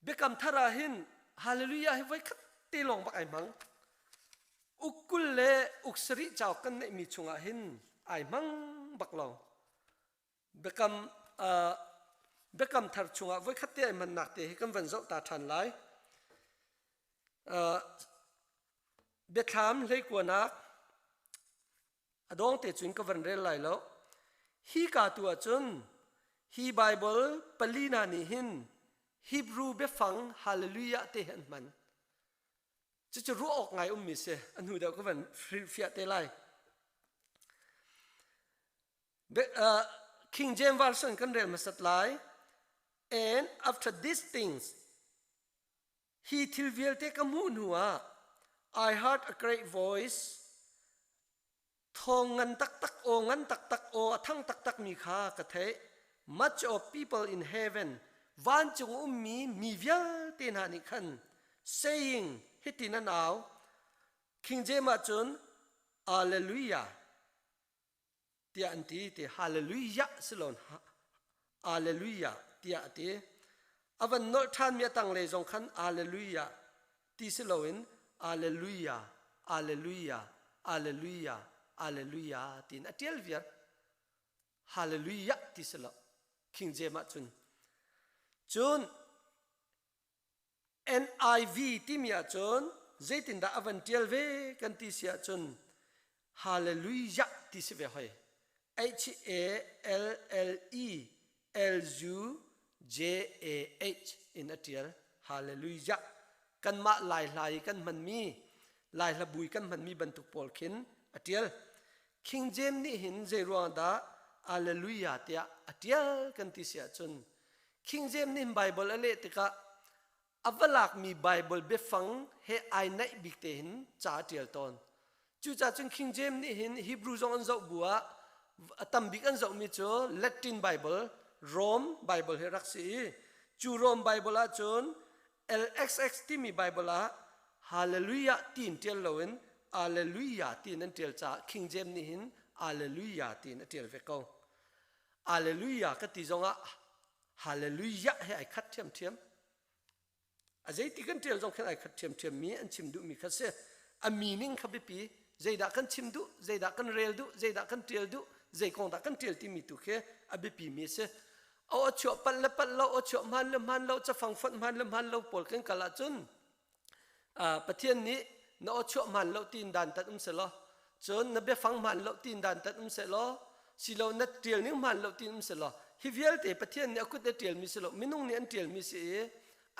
bekam thara hin hallelujah he vai khat ti long bak ai mang ukul le uksari chaw kan ne mi chunga hin ai mang bak lo bekam thar chunga voi khat te ai man nak te kan van zo ta than lai betham le ko na adong te chung ka van rel lai lo hi ka tu a chun hi Bible palina ni hin Hebrew be phang hallelujah te han man chu ru ok ngai mi se anu da ko van Khrihfa te lai King James version kan rel masat lai and after these things he tilviel te kamun huwa I heard a great voice thong ngan tak o thang tak mi kha ka the much of people in heaven van chung mi vial ten hani khan saying hitina now King James chun hallelujah tia anti te hallelujah silon hallelujah tia te avan no than mi tang le jong khan hallelujah ti siloin hallelujah tin atiel vier Hallelujah ที่สละ King James จุน NIV ที่มีจุนเจตินดาอวันเทียลเวกันที่เสียจุน Hallelujah ที่เสียหอย HALLELUJAH อินอัตเทียล Hallelujah กันมาลายกันมันมีลายละบุยกันมันมีบรรทุกปอลขินอัตเทียล King James นี่หินเจรวงดา Hallelujah เตียอัตเทียลกันที่เสียจุน King James นี่ไบเบิลอะไรติกะอวลักมีไบเบิลเบฟังเฮไอในบิกเตหินจ่าเทียลตอนจู่จ่าจุน King James นี่หินฮีบรูจงอันเจ้าบัวตัมบิกอันเจ้ามีจูละตินไบเบิลโรมไบเบิลเฮรักซีจูโรมไบเบิลจุน LXX ที่มีไบเบิลHallelujah ตีนเทียลโลวิน Hallelujah ตีนนั่นเทียลจ่า King James นี่หิน Hallelujah ตีนเทียลเวกเอา Hallelujah ก็ตีจงอ่ะ Hallelujah ให้ไอ้คัดเทียมอาจจะที่กันเทียลจงแค่ไอ้คัดเทียมมีอันชิมดูมีคัดเสียอันมีนิ่งขับไปปีใจดักกันชิมดูใจดักกันเรลดูใจดักกันเทียลดูใจคงดักกันเทียลที่มีตุแค่อันไปปีมีเสียเอาชั่วปันเราเอาชั่วมันเราจะฟังฟันมันเราปวดกันกะละจุนประเทศนี้น่าเอาชั่วมันเราตีนดันตัดเสร็จแล้วจนน่าไปฟังมันเราตีนดันตัดเสร็จแล้วสิเรานัดเทียลนี่มันเราตีนเสร็จแล้วฮิวิเอลเตประเทศนี้ก็ได้เทียลมีเสร็จแล้วมินุ่งนี่อันเทียลมีเสีย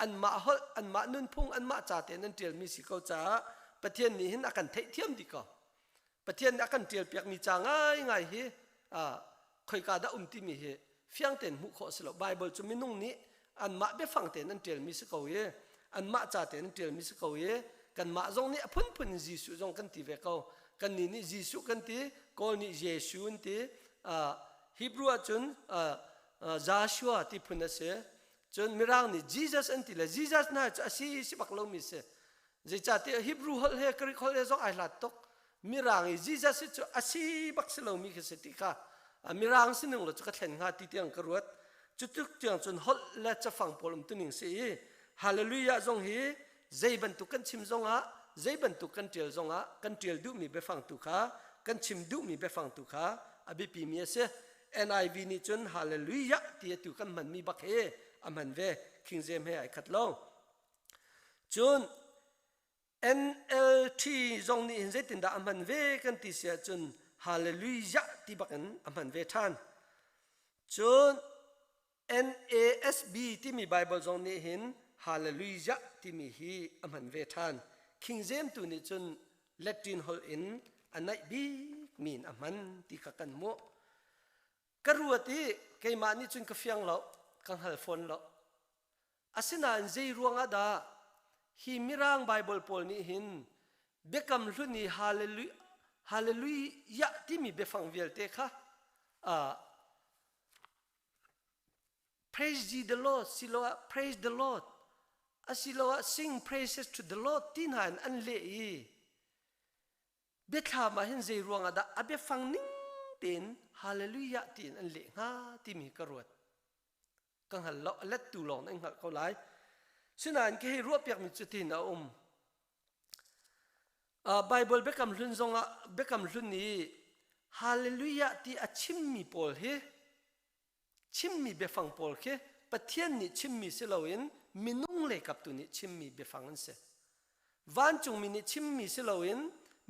อันมาฮอลอันมานุนพุ่งอันมาจ่าเตนันเทียลมีสิเขาจ่าประเทศนี้เห็นอาการเทียมดีก็ประเทศนี้อาการเทียลเปียกมีจ่าง่ายเฮคอยกาดติมีเฮฟียงเต็นมุขอสละไบเบิลจุมินุ่งนี้อันมาไปฟังเตนันเทียลมีสิเขาเฮอันมาจ่าเตนันเทียลมีสิเขาเฮกันมาจงนี้พุ่นยิสุจงกันตีเวเขากันนี่ยิสุกันตีกอลนี่เยซูนตีฮีบรูจุนจาชัวที่พุ่นเสจนมิรังนี่ Jesus อันที่ละ Jesus น่าจะสิบักลมิเสจะจัดที่ฮีบรูฮอลเฮกริกฮอลเฮจงไอหลัดตกมิรังนี่ Jesus จะสิบักสลมิเสติกามิรังสินึงเราจะเห็นงาติเตียงกรวดจุดทุกเตียงจนฮอลและจะฟังพอลมตัวหนึ่งสิฮาเลลูยาจงฮีใจบรรทุกกันชิมจงอ่ะใจบรรทุกกันเตียลจงอ่ะกันเตียลดูมีไปฟังตุขากันชิมดูมีไปฟังตุขาอภิปีมีเส NIV นี่จนฮาเลลูยาที่ตุกันมันมีบักเฮอามันเว King James ให้ไอ้ขัดลงจน NLT จงนี่เห็นใจตินดาอามันเวกันที่เสียจนฮาเลลูยาที่บักกันอามันเวท่านจน NASB ที่มีไบเบิลจงนี่เห็นฮาเลลูยาที่มีฮีอามันเวท่าน King James ตัวนี้จนละตินฮอลอินอันไหนบีมีนอามันที่กันโมกรัวที่เกี่ยมานี่จนกระเฟียงเรากังหัลฟอนละอาศินันใจรวงอาดาฮีมิรังไบเบิลพอลนี่หินเบกัมลุนีฮาเลลูยาที่มีเบฟังเวลเตค่ะ praise the Lord สิโล praise the Lord อาสิโล sing praises to the Lord ที่นั่นอันเล่เบคามาเห็นใจรวงอาดาอาเบฟังนิ่งเต็นฮาเลลูยาที่อันเล่ฮะที่มีกระวดกังหันเลาะเล็ดตูหลงนั่งหักเขาไล่ฉะนั้นก็ให้รวบอย่างมีจุดที่น่าไบเบิลเบคำลุนจงอ่ะเบคำลุนนี้ฮาเลลูยาที่อาชิมมีปอลเฮชิมมีเบฟังปอลเฮปะเทียนนี่ชิมมีเสลาวินมินุ่งเลยกับตัวนี้ชิมมีเบฟังนั่นเสวันจงมีนี่ชิมมีเสลาวิน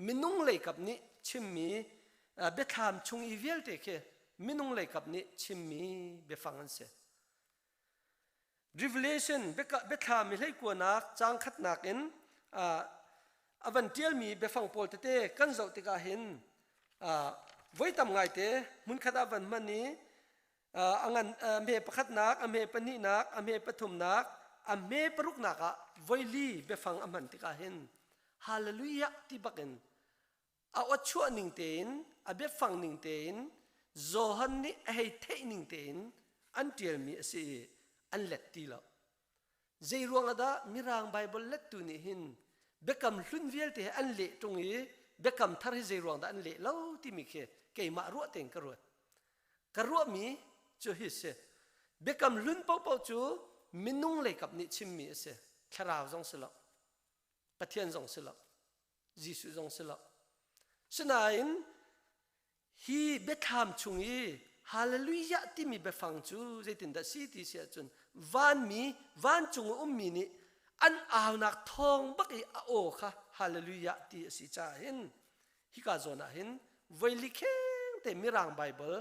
มินุ่งเลยกับนี้ชิมมีเบคำชงอีเวลเตะเฮมินุ่งเลยกับนี้ชิมมีเบฟังนั่นเสRevelation เบคามีให้กว่านักจางขัดนักเห็นอวันเทียลมีเบฟังปอลเตกันเจ้าติกาเห็นไว้ทำไงเตมุนขัดอวันมันนี้อันเมปขัดนักอเมปนีนักอเมปทุมนักอเมปรุกนักไว้ลีเบฟังอมันติกาเห็นฮาเลลูยาที่บักเห็นเอาชั่วหนึ่งเตนเบฟังหนึ่งเตนโจฮันนี่ให้เทหนึ่งเตนอันเทียลมีสิอันเล็ดตีละใจรวงอาดามิรางไบเบิลเล็ดตัวนี้หินเบคำลุนเวลที่อันเละตรงนี้เบคำทาริใจรวงดาอันเละแล้วที่มีเกี่ยมารัวเต็งกรัวมีจูฮิเสเบคำลุนเป่าจูมินุ่งเลยกับนิชิมมีเสคราวจงสละปะเทียนจงสละยิสุจงสละฉะนั้นฮีเบคำชงฮี ฮาเลลูยาที่มีไปฟังจูใจตินดาซีที่เสียจนวันมีวันจงมีนี่อันอ่าวนักทองบักอีโอค่ะฮาเลลูยาที่สิจ้าเห็นฮิกาโซนาเห็นไวลิเคงแต่มีร่างไบเบิล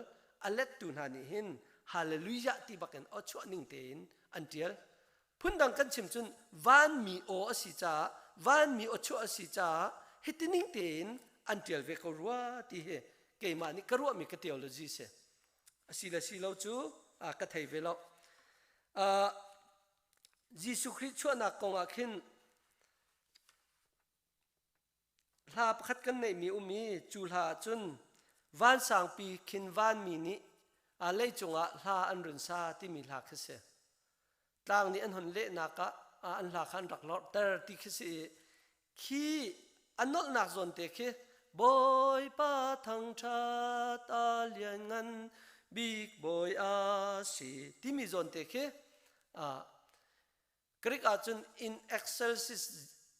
อันเล็ดตุนหานี่เห็นฮาเลลูยาที่บักเห็นเอาชั่วนิ่งเตนอันเดียร์พุ่นดังกันชิมจนวันมีโอสิจ้าวันมีโอชั่วสิจ้าเฮตินิ่งเตนอันเดียร์เวกรัวที่เฮเกมานี่กรัวมีกเทโอโลจีเสสิละสิเราจูกระไทยเวลยิสุคริสต์ชั่วนักกงอาคินลาพัดกันในมีจูลาจุนวันสังปีคินวันมีนี้อะไรจงลาอันรุนซาที่มีลาคิเสต่างนี้อันหนเละนักอันลาขันรักลอแต่ที่คิเสขี้อันนอกนักส่วนเตะขี้บอยป้าทั้งชาตาเลียนงันBig boy asi timi zon teke Greek achun in excelsis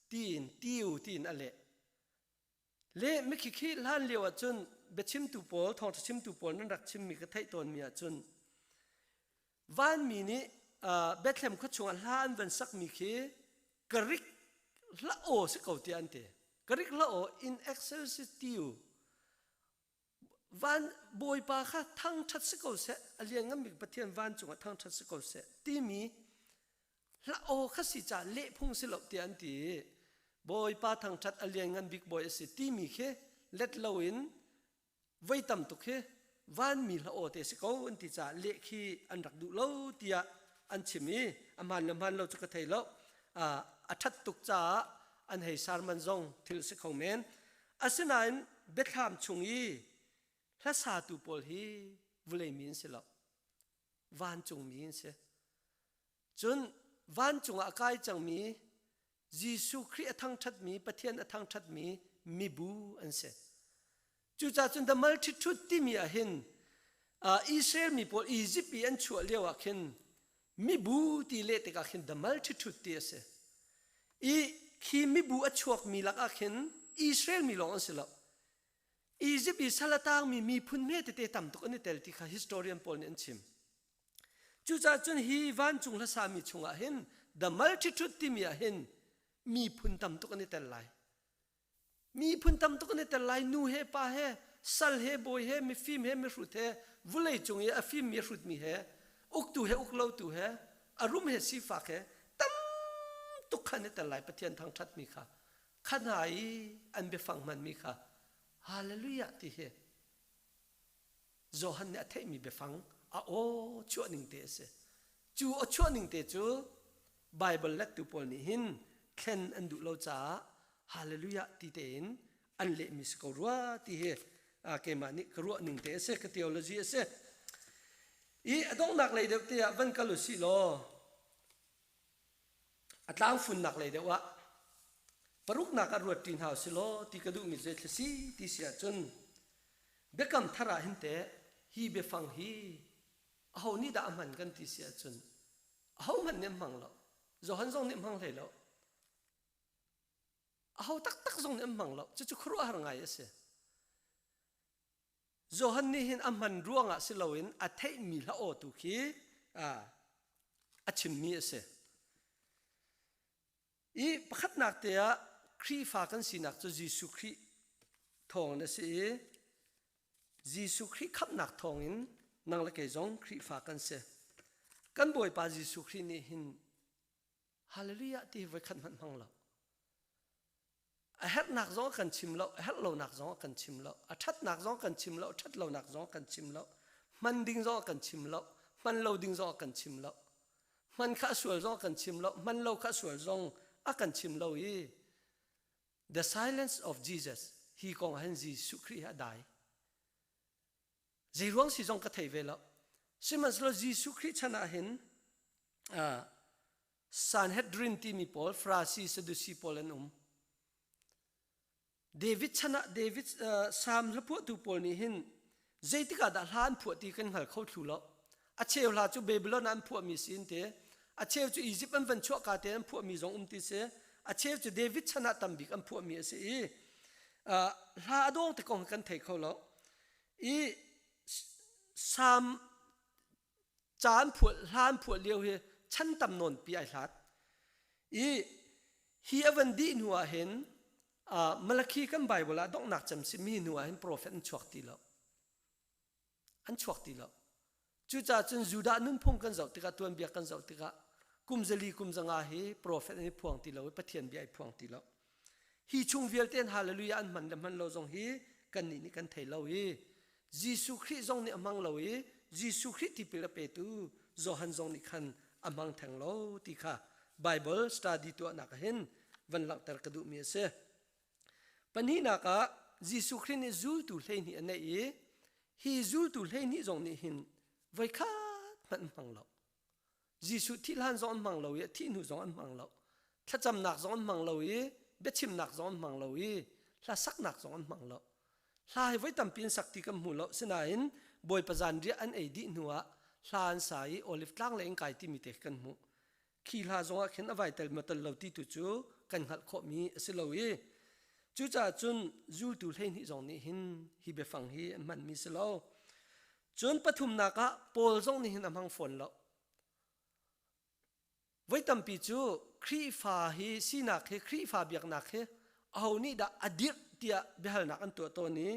tin ale le mikhi lan lewa chun bechim tu pol thong chim tu pol nan rak chim mi ka thai ton mi achun van mi ni Bethlehem kho chung lan van sak mi khi Greek la o se ko ti ante Greek la o in excelsis tiuวันบอยปาค่ะทั้งชัดสิกเสอเลียงงั้นมีประเทศวันจงทั้งชัดสิกเสที่มีละโอข้าสิจ่าเละพุ่งสิลบเตียนตีบอยปาทั้งชัดอเลียงงั้นบิ๊กบอยสิที่มีแค่เล็ดลวินไว้ต่ำตุกแค่วันมีละโอเตสิกอันที่จ่าเละขี้อันรักดูเล่าเตียอันชิมีอามันเราจะกระเทยแล้วชัดตุกจ่าอันให้สารมันจงทิลสิกของเมนอาศัยนั้นเบ็ดขามชงยีถ้าสาธุปอลฮีวุเลยมีนเสียแล้ววันจงมีนเสียจนวันจงอากาศจังมียิสุคริสต์ทั้งชัดมีประเทศทั้งชัดมีบูอันเสียจู่ๆจน the multitude ที่มีเห็นอิสราเอลมีปอลอียิปต์อันชั่วเลี้ยวเห็นมีบูที่เละแต่ก็เห็น the multitude ที่เสียอีขี้มีบูอันชั่วมีหลักเห็นอิสราเอลมีหลงอันเสียแล้วอียิปต์สลัดต่างมีพุ่นเมตเตต่ำตุกอันนี้เตลที่ข้า historian ปอลเนี่ยชิมจู่ๆจนฮีวันจงละสามีชงเห็น the multitude ที่มีเห็นมีพุ่นต่ำตุกอันนี้เตลไลมีพุ่นต่ำตุกอันนี้เตลไลนูเฮป้าเฮสัลเฮบอยเฮมีฟิมเฮมีfruitเฮวุเลยจงเฮฟิมมีfruitมีเฮอุกตูเฮอุกเล่าตูเฮอารมณ์เฮสีฟ้าเฮตั้มตุกขันนี้เตลไลประเทศทางชัดมีค่ะขันหายอันเบฟังมันมีค่ะฮาเลลูยาที่เฮโจฮันเนี่ยเทมีเบฟังโอ้ชั่วหนึ่งเตะเสจู่ชั่วหนึ่งเตะจู่ไบเบิลเล็กตุปอลนี่หินเคนอันดุโลจ้าฮาเลลูยาที่เตนอันเละมิสกรัวที่เฮเกมานี่กรัวหนึ่งเตะเสก theology เสอีต้องหนักเลยเดี๋ยวเตียวันกัลุสิโลอัตลางฝุ่นหนักเลยเดี๋ยวว่าปรุกนักรวดตีนหาวสิโลที่กระดูกมิเจตสีที่เสียจนเบกำทาราหินเตะฮีเบฟังฮีเอานี่ด่ามันกันที่เสียจนเอามันเนี่ยมังแล้วโจฮันซงเนี่ยมังเลยแล้วเอาตักซงเนี่ยมังแล้วจะครัวหาไงเสียโจฮันนี่เห็นมันร่วงสิโลวินอัฐิมีละโอตุคีชิมมีเสียอีประคัดนักเตะครีฟ้ากันสินักจะยิสุคริทองนะสิยิสุคริขับนักทองอินนังละเกจงครีฟ้ากันเสกันบ่อยปายิสุครินี่หินฮาเลลูยาที่ไว้ขันมันมังแล้วเฮ็ดนักจงกันชิมแล้วเฮ็ดเรานักจงกันชิมแล้วชัดนักจงกันชิมแล้วชัดเรานักจงกันชิมแล้วมันดิ้งจงกันชิมแล้วมันเราดิ้งจงกันชิมแล้วมันข้าสวยจงกันชิมแล้วมันเราข้าสวยจงกันชิมแล้วอี The silence of Jesus ฮีกองหันยิสุคริฮะได้จีรวงสิจงกระเทยเวลสิมันสโลยิสุคริชนะเห็นซานเฮดรินที่มีปอลฟราซิสดุสีปอลนุ่มเดวิดชนะเดวิดซามละพวกตูปอลนี่เห็นใจที่กาดล้านพวกที่กันหันเข้าถูแล้วอาเชลลาจูเบบิโลนั้นพวกมีสินเตอาเชลจูอียิปต์อันวันชั่วกาเตนพวกมีจงติเสอาเชฟจะเดวิดชนะตัมบิกอันพวกมีสิลาดงแต่กองกันเทเขาแล้วอี สามจานผุดล้านผุดเลี้ยวเฮชั้นตำนนปีไอหลัดอีฮีอวันดีนัวเห็นมาลาคีกันไบเบิลต้องหนักจำสิมีนัวเห็นโปรเฟตอันชวกตีแล้วอันชวกตีแล้วจู่จ้าจนจูดานุ่นพงกันเจ้าติกาตัวเบียกันเจ้าติกากุมเจลีกุมจังอาเฮโปรเฟตอันพวงตีแล้วปะเทียนเบียพวงตีแล้วฮีชุงเวลเตนฮาเลลูยาอันมันเราจงฮีกันนี่กันเทเราฮียิสุคริสต์จงนี่อมังเราฮียิสุคริสต์ที่เป็นเปตูจอหันจงนี่ขันอมังแทงเราติกาไบเบิลสตาดีตัวนักเห็นวันหลังแต่กระดูมีเสปัญหานักยิสุคริสต์นี่จูตุเล่นี่อันนี้ฮีจูตุเล่นี่จงนี่หินไว้ข้ามันมังเรายิสุที่ล้านจงมังเราที่หนูจงมังเราถ้าจำหนักจงมังเราเบ็ดชิมหนักจงมังเราถ้าสักหนักจงมังเราถ้าให้ไว้ตำปีนสักติกำหูเราเสนาเห็นบอยประจันเรียอันเอดีนัวลานสายโอลิฟตั้งเลงไก่ที่มีเตะกันหูขี้ลาจงเห็นเอาไว้แต่มาตลอดที่ตัวจูกันหัดข้อมีสิเราจู่จ้าจนจูตุเล่นี่จงนี่หินฮีเบฟังฮีมันมีสิเราจนปฐุมนักปอลจงนี่หินอำหังฝนเราไว้ตำปีจูครีฟ้าฮีสีนักเฮครีฟ้าเบียกนักเฮเอานี่ดาอดีตเดียเบลนักอันตัวนี้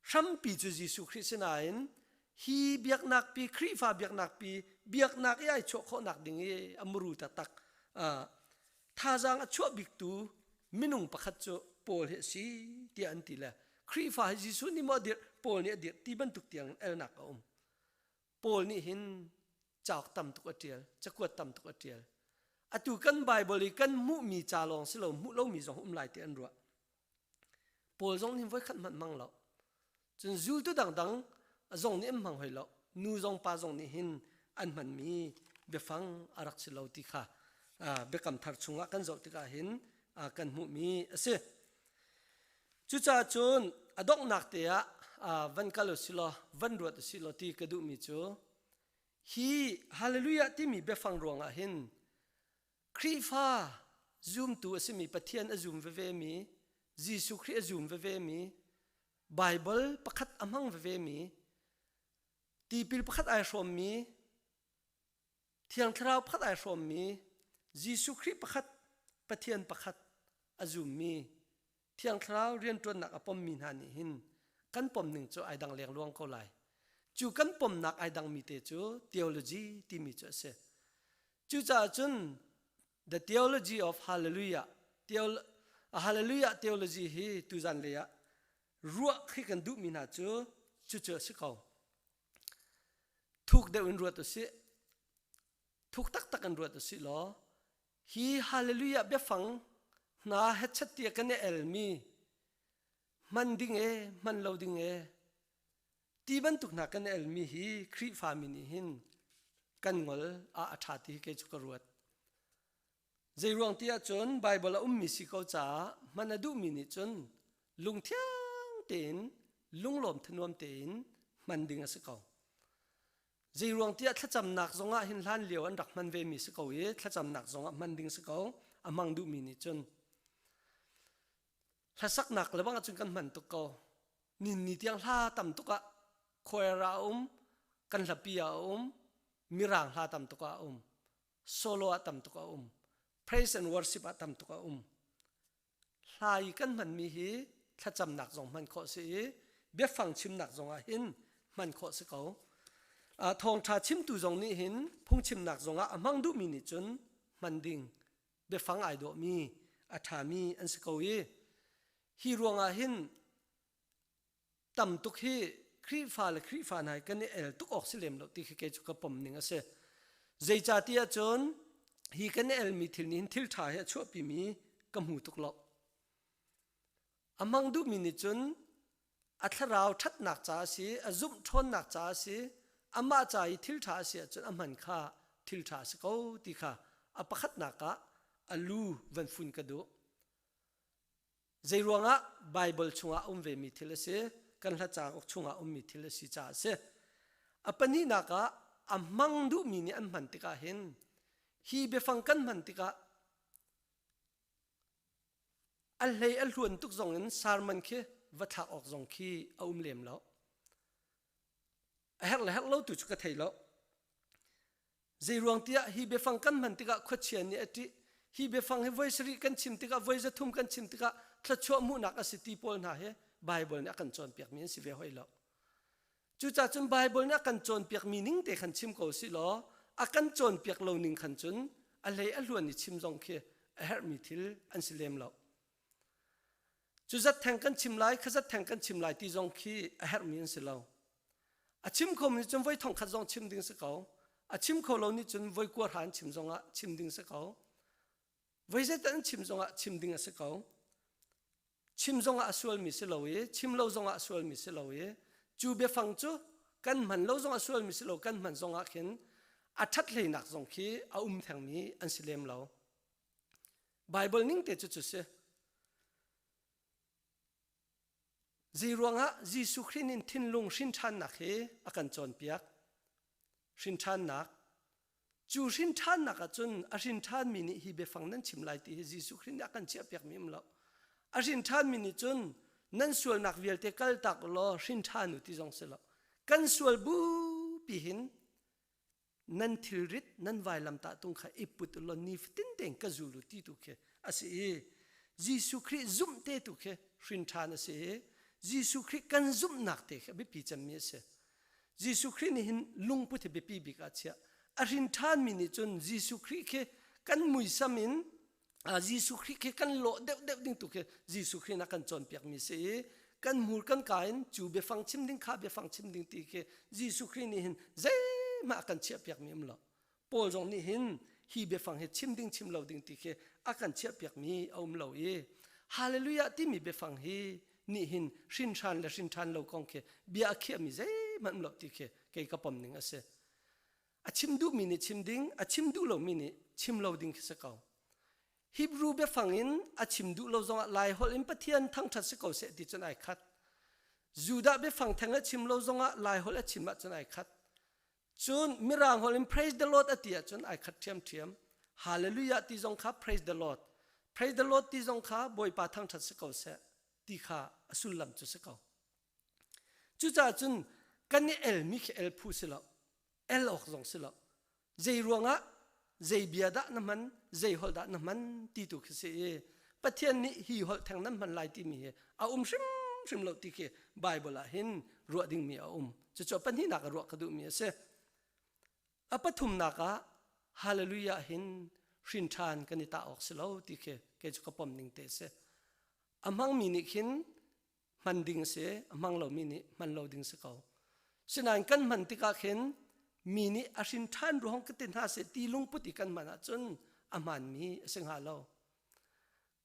ชัมปีจูยิสุคริสต์นายนฮีเบียกนักปีครีฟ้าเบียกนักปีเบียกนักยัยโชคนักดิ่งอมรูตักท่าจังชั่วบิกตูมินุงประคัตโจปอลเฮสีเตียนตีละครีฟ้ายิสุนี่มาเดียปอลนี่เดียที่บรรทุกเตียงเอลนักปอลนี่หินจากตำตุกเตียลจะกวดตำตุกเตียลอตุกันไบเบิลกันมุมีจาลองสิเรามุเรามีจงอุ้มลายเตียนรัวปอลจงนี่ไว้ขัดมันมังเราจนจูตุดังจงนี่มังหอยเรานูจงปาจงนี่หินอันมันมีเบฟังอารักสิเราติค่ะเบกำทัดชงละกันจติกาหินกันมุมีเสจุจ้าจนอดอกนักเตียวันกัลสิลาวันรวดสิลาที่กระดูมีจูฮีฮาเลลูยาที่มีเบฟังรวงเห็นครีฟ้าซูมตัวสิมีปะเทียนซูมเวมียิสุคริสต์ซูมเวมีไบเบิลประคัดอมังเวมีตีปิลประคัดไอชมมีเทียงคราวประคัดไอชมมียิสุคริสต์ประคัดปะเทียนประคัดซูมมีเทียงคราวเรียนตัวนักอปมมีนานิหินกันปมหนึ่งจะไอดังเลียงลวงเขาไหลจูกันปมนักไอดังมีเตจู Theology ที่มีจะเสจูจ่าจุน The Theology of Haleluijah Haleluijah Theology ฮีตุจันเลียรัวขี้กันดูมีนาจูเจอสิเขาทุกเดือนรัวตัวสิทุกตักกันรัวตัวสิล้อฮีฮาเลลูยาเบฟังนาเฮชัดเตียกันเอลมีมันดิ่งมันเราดิ่งที่บรรทุกนักกันเอลมีฮีครีฟามินิหินกันงอลอาชาติเกจุกรวดใจรวงที่จนไบเบิลมีสิเขาจ้ามันดูมินิจนลุงเทียงเต็นลุงหลอมทนวมเต็นมันดิ่งสิเขาใจรวงที่ถ้าจำหนักสงะหินล้านเหลียวอันดักมันเวมีสิเขาถ้าจำหนักสงะมันดิ่งสิเขาอามังดูมินิจนถ้าสักหนักแล้วบางจุดกันมันตุกเขานิเตียงท่าต่ำตุกะคอยรากันหลับปีอามีร่างท่าต่ำตุกะโซโล่ต่ำตุกะpraise and worship ต่ำตุกะลายกันมันมีฮีถ้าจำหนักสงมันข้อสิเบี้ยฟังชิมหนักสงหินมันข้อสิเขาทองชาชิมตูสงนี่หินพุ่งชิมหนักสงมังดูมินิจนมันดิ่งเบี้ยฟังไอโดมีอาธามีอันสิเขาฮีรวงหินต่ำตุกฮีครีฟ้าและครีฟ้าไหนกันเอลตุกออกสิเลมเราที่เกจุกปมหนึ่งเสใจจ่าที่จนฮีกันเอลมีทิลนินทิลถ่ายชั่วปีมีกำหูตุกหลอกอามังดูมินิจนอัทราวทัดหนักจ่าสีอาจุมทนหนักจ่าสีอามาจ่ายทิลถ่ายเสียจนอามันข้าทิลถ่ายสกาวตีข้าอาปะขัดหนักะอาลูวันฟุนกระดูใจรวงไบเบิลชงเวมีทิลเสกันละจากชงมีทิลสิจ่าเสอปนินักอามังดูมินิอันมันติกาเห็นฮีเบฟังกันมันติกาอัลเลยอัลล้วนทุกจงนั้นสารมันคีวัฏออกจงคีเอาเลมแล้ว her le her lo tu ka thei lo zai ruang tia hi be fang kan man tika khochian ni ati hi be fang he voice ri kan chim tika voice thum kan chim tika thla cho mu nak a city pol na he bible na kan chon piak min si ve hoi lo chu cha chun bible na kan chon piak meaning te khan chim ko si lo a kan chon piak lo ning khan chun a le a luan ni chim jong khe a her mi thil an silem lo chu zat thang kan chim lai khazat thang kan chim lai ti jong khi a her mi an si lo a chim khom ni chun voi thong khat jong chim ding se ko a chim kho lo ni chun voi kwa han chim jong a chim ding se ko voi zat an chim jong a chim ding se ko chim jong a sual mi se lo ye chim lo jong a sual mi se lo ye chu be phang chu kan man lo jong a sual mi se lo kan man jong a khen a that le nak jong khi a thang mi an silem lo bible ning te chu chu se ziruanga jisu khrin thin lung shin than nak he akan chon piak shin than nak chu shin than nak a chun a shin than mi ni hi be phang nan chim lai ti jisu khrin akan chia piak mi lo a shin than mi ni chun nan sual nak vial te kal tak lo shin than ti jong se lo kan sual bu pi hin nan thil rit nan vai lam ta tung kha iput lo ni fitin teng ka zulu ti tu khe asi jisu khri zum te tu khe shin than ase jisu khri kan zum nak te khe bi pi cham mi se jisu khri ni hin lung pu the bi pi bi ka chia a shin than mi ni chun jisu khri khe kan mui samin a jisu khri khe kan lo de ding tu khe jisu khri na kan chon piak mi se kan mur kan kain chu be phang chim ding kha be phang chim ding ti khe jisu khri ni hin zai ma kan chia piak mi lo pol jong ni hin hi be phang he chim ding lo ding ti khe akan chia piak mi om lo ye hallelujah ti mi be phang hi ni hin shin than lo kong khe bia khe mi zai man lo ti khe ke ka pom ning ase a chim du mi ni chim ding a chim du lo mi ni chim lo ding se ka Hebrew be phangin a chim du lo zong lai hol in pathian thang that se ko se ti chon ai khat Judah be phang thang a chim lo zong lai hol a chim ma chon ai khat chun mirang hol in praise the Lord atia chon ai khat thiam hallelujah ti zong kha praise the Lord ti zong kha boy pa thang that se ko se ti kha asul lam chu se ko chu cha chun kan ni el mi khe el phu se lo el ok zong se lo zai ruanga zai bia da na man zai hol da na man ti tu khe se pathian ni hi hol thang nan man lai ti mi he a shim lo ti khe bible a hin ro ding mi a chu chu pan hi na ka ro ka du mi se a pathum na ka hallelujah hin shin than kan ta ok se lo ti khe ke chu ka pom ning te se amang mi ni khin man ding se amang lo mi ni man lo ding se ko sinan kan man ti ka khin mi ni a shin than ro hong ka tin ha se ti lung puti kan man a chun aman mi sing ha lo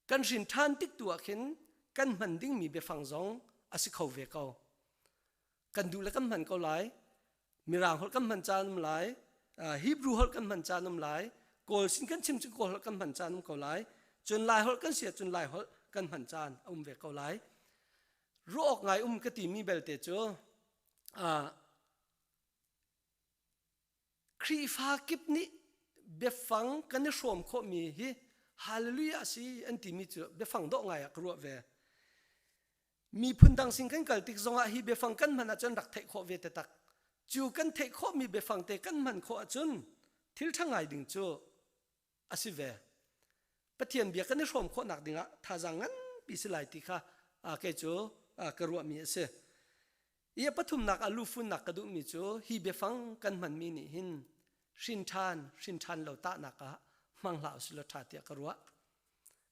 kan shin than tik tu a khin kan man ding mi be phang zong a si khau ve ko kan du la kan man ko lai mirang hol kan man cha num lai Hebrew hol kan man cha num lai kol sin kan chim kol hol kan man cha num ko lai chun lai hol kan sia chun lai hol kan man chan ve ko lai rok ngai ka ti mi bel te chu Khrihfa kip ni be phang kan shom kho mi hi hallelujah si an ti mi chu be phang do ngai ak ro ve mi phundang sing kan kal tik zonga hi be phang kan man a chon rak thai kho ve te tak chu kan thai kho mi be phang te kan man kho a chun thil thangai ding chu asi ve pathian bia kan shom kho nak dinga tha jangan pi silai ti kha ke chu ka ro mi se ia pathum nak alu fun nak kadu mi chu hi be phang kan man mi ni hin shin than lo ta naka mang la sila tha tia ka ro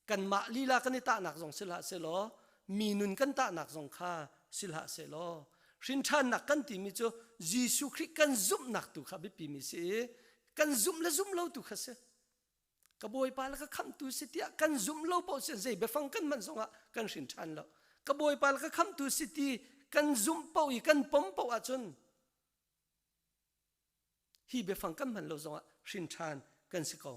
kan ma lila kan ta nak jong sila se lo mi nun kan ta nak jong kha sila se lo shin than nak kan ti mi chu Jisu Christ kan zum nak tu kha bi pi mi se kan zum lo tu kha se ka boy pa la ka kham tu si tia kan zum lo po se zai be phang kan man zonga kan shin than lo ka boy pa la ka kham tu si ti kan zum po I kan pom po a chun hi be phang kan man lo zonga shin than kan si ko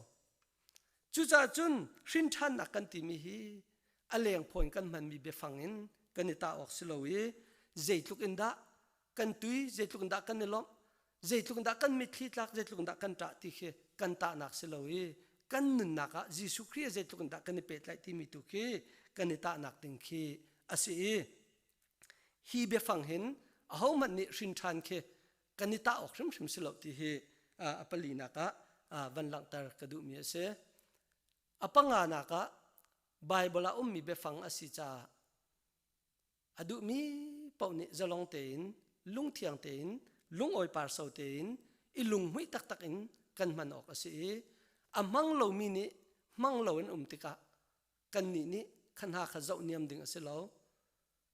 chu cha chun shin than na kan ti mi hi aleng phon kan man mi be phang in kan ta ok silo ye zai tluk in da kan tui zai tluk da kan lom zai tluk da kan mi thli tlak zai tluk da kan ta ti khe kan ta nak silo ye kan nun naka Jisu Christ zai tluk da kan pet lai ti mi tu khe kan ta nak ting khe asi hi be phang hin a ho man ni shin than khe กันนิตาออกชิมสิลที่เฮอปลีนักวันหลังตากระดูมีเสอปังงานักไบเบิลมีเบฟังอสิจาอดูมีปาวนิจะลงเต็นลุงเทียงเต็นลุงออยปาร์เซาเต็นอีลุงหุยตักอินกันมันออกอสิมังโลมีนี่มังโลนติกะกันนี่ขันหาขจาวเนียมดิ่งอสิลาว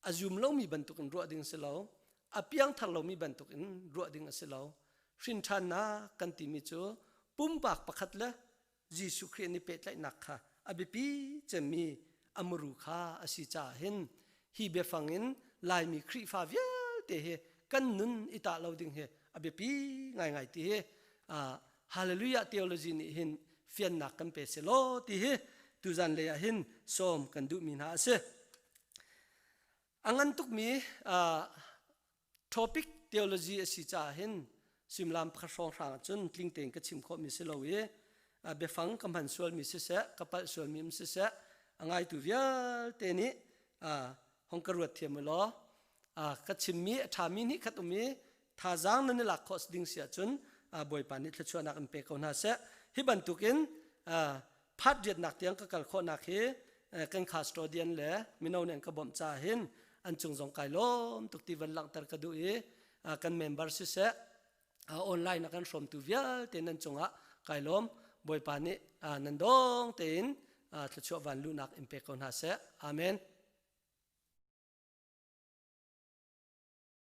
อาจุมโลมีบรรทุกินรัวดิ่งอสิลาวอเปียงทัลโลมีบรรทุกินรัวดิ่งอสิลาวสินทานากันติมิจูปุ่มปากประคัดละยิสุครีนิเปตไลนักค่ะอบิปีจะมีอมรุขาอสิจาเห็นฮีเบฟังอินลายมีครีฟาเวียเตเฮกันนุนอิตาเราดิ่งเฮอบิปีง่ายๆตีเฮHaleluijah Theology ni hin fian nak kan pe selo ti he tu zan le hin som kan du min ha se angan tuk mi topic theology asi cha hin simlam phasong sang chun tling teng ka chim kho mi selo ye be fang kam han sual mi se se kapal sual mi se se angai tu vial te ni hong karuat thiam lo ka chim mi tha mi ni khat mi tha jang nan la khos ding sia chunบอยปานิทชวนักอันเปกนาเสฮิบันตุกินพัดเดียดนักเตียงก็กลขนักเฮกันคาสโตเดียนแหละมินเอาเนี่ยก็บ่มจ่าเห็นอันจงสงไกลมตุกตีวันหลังตรกดูกันเมมเบอร์สิเสออนไลน์นักกันชมตูเวียเต็นนันจงไกลมบอยปานินันดงเต็นทชวันลูนักอันเปกนาเสอาเมน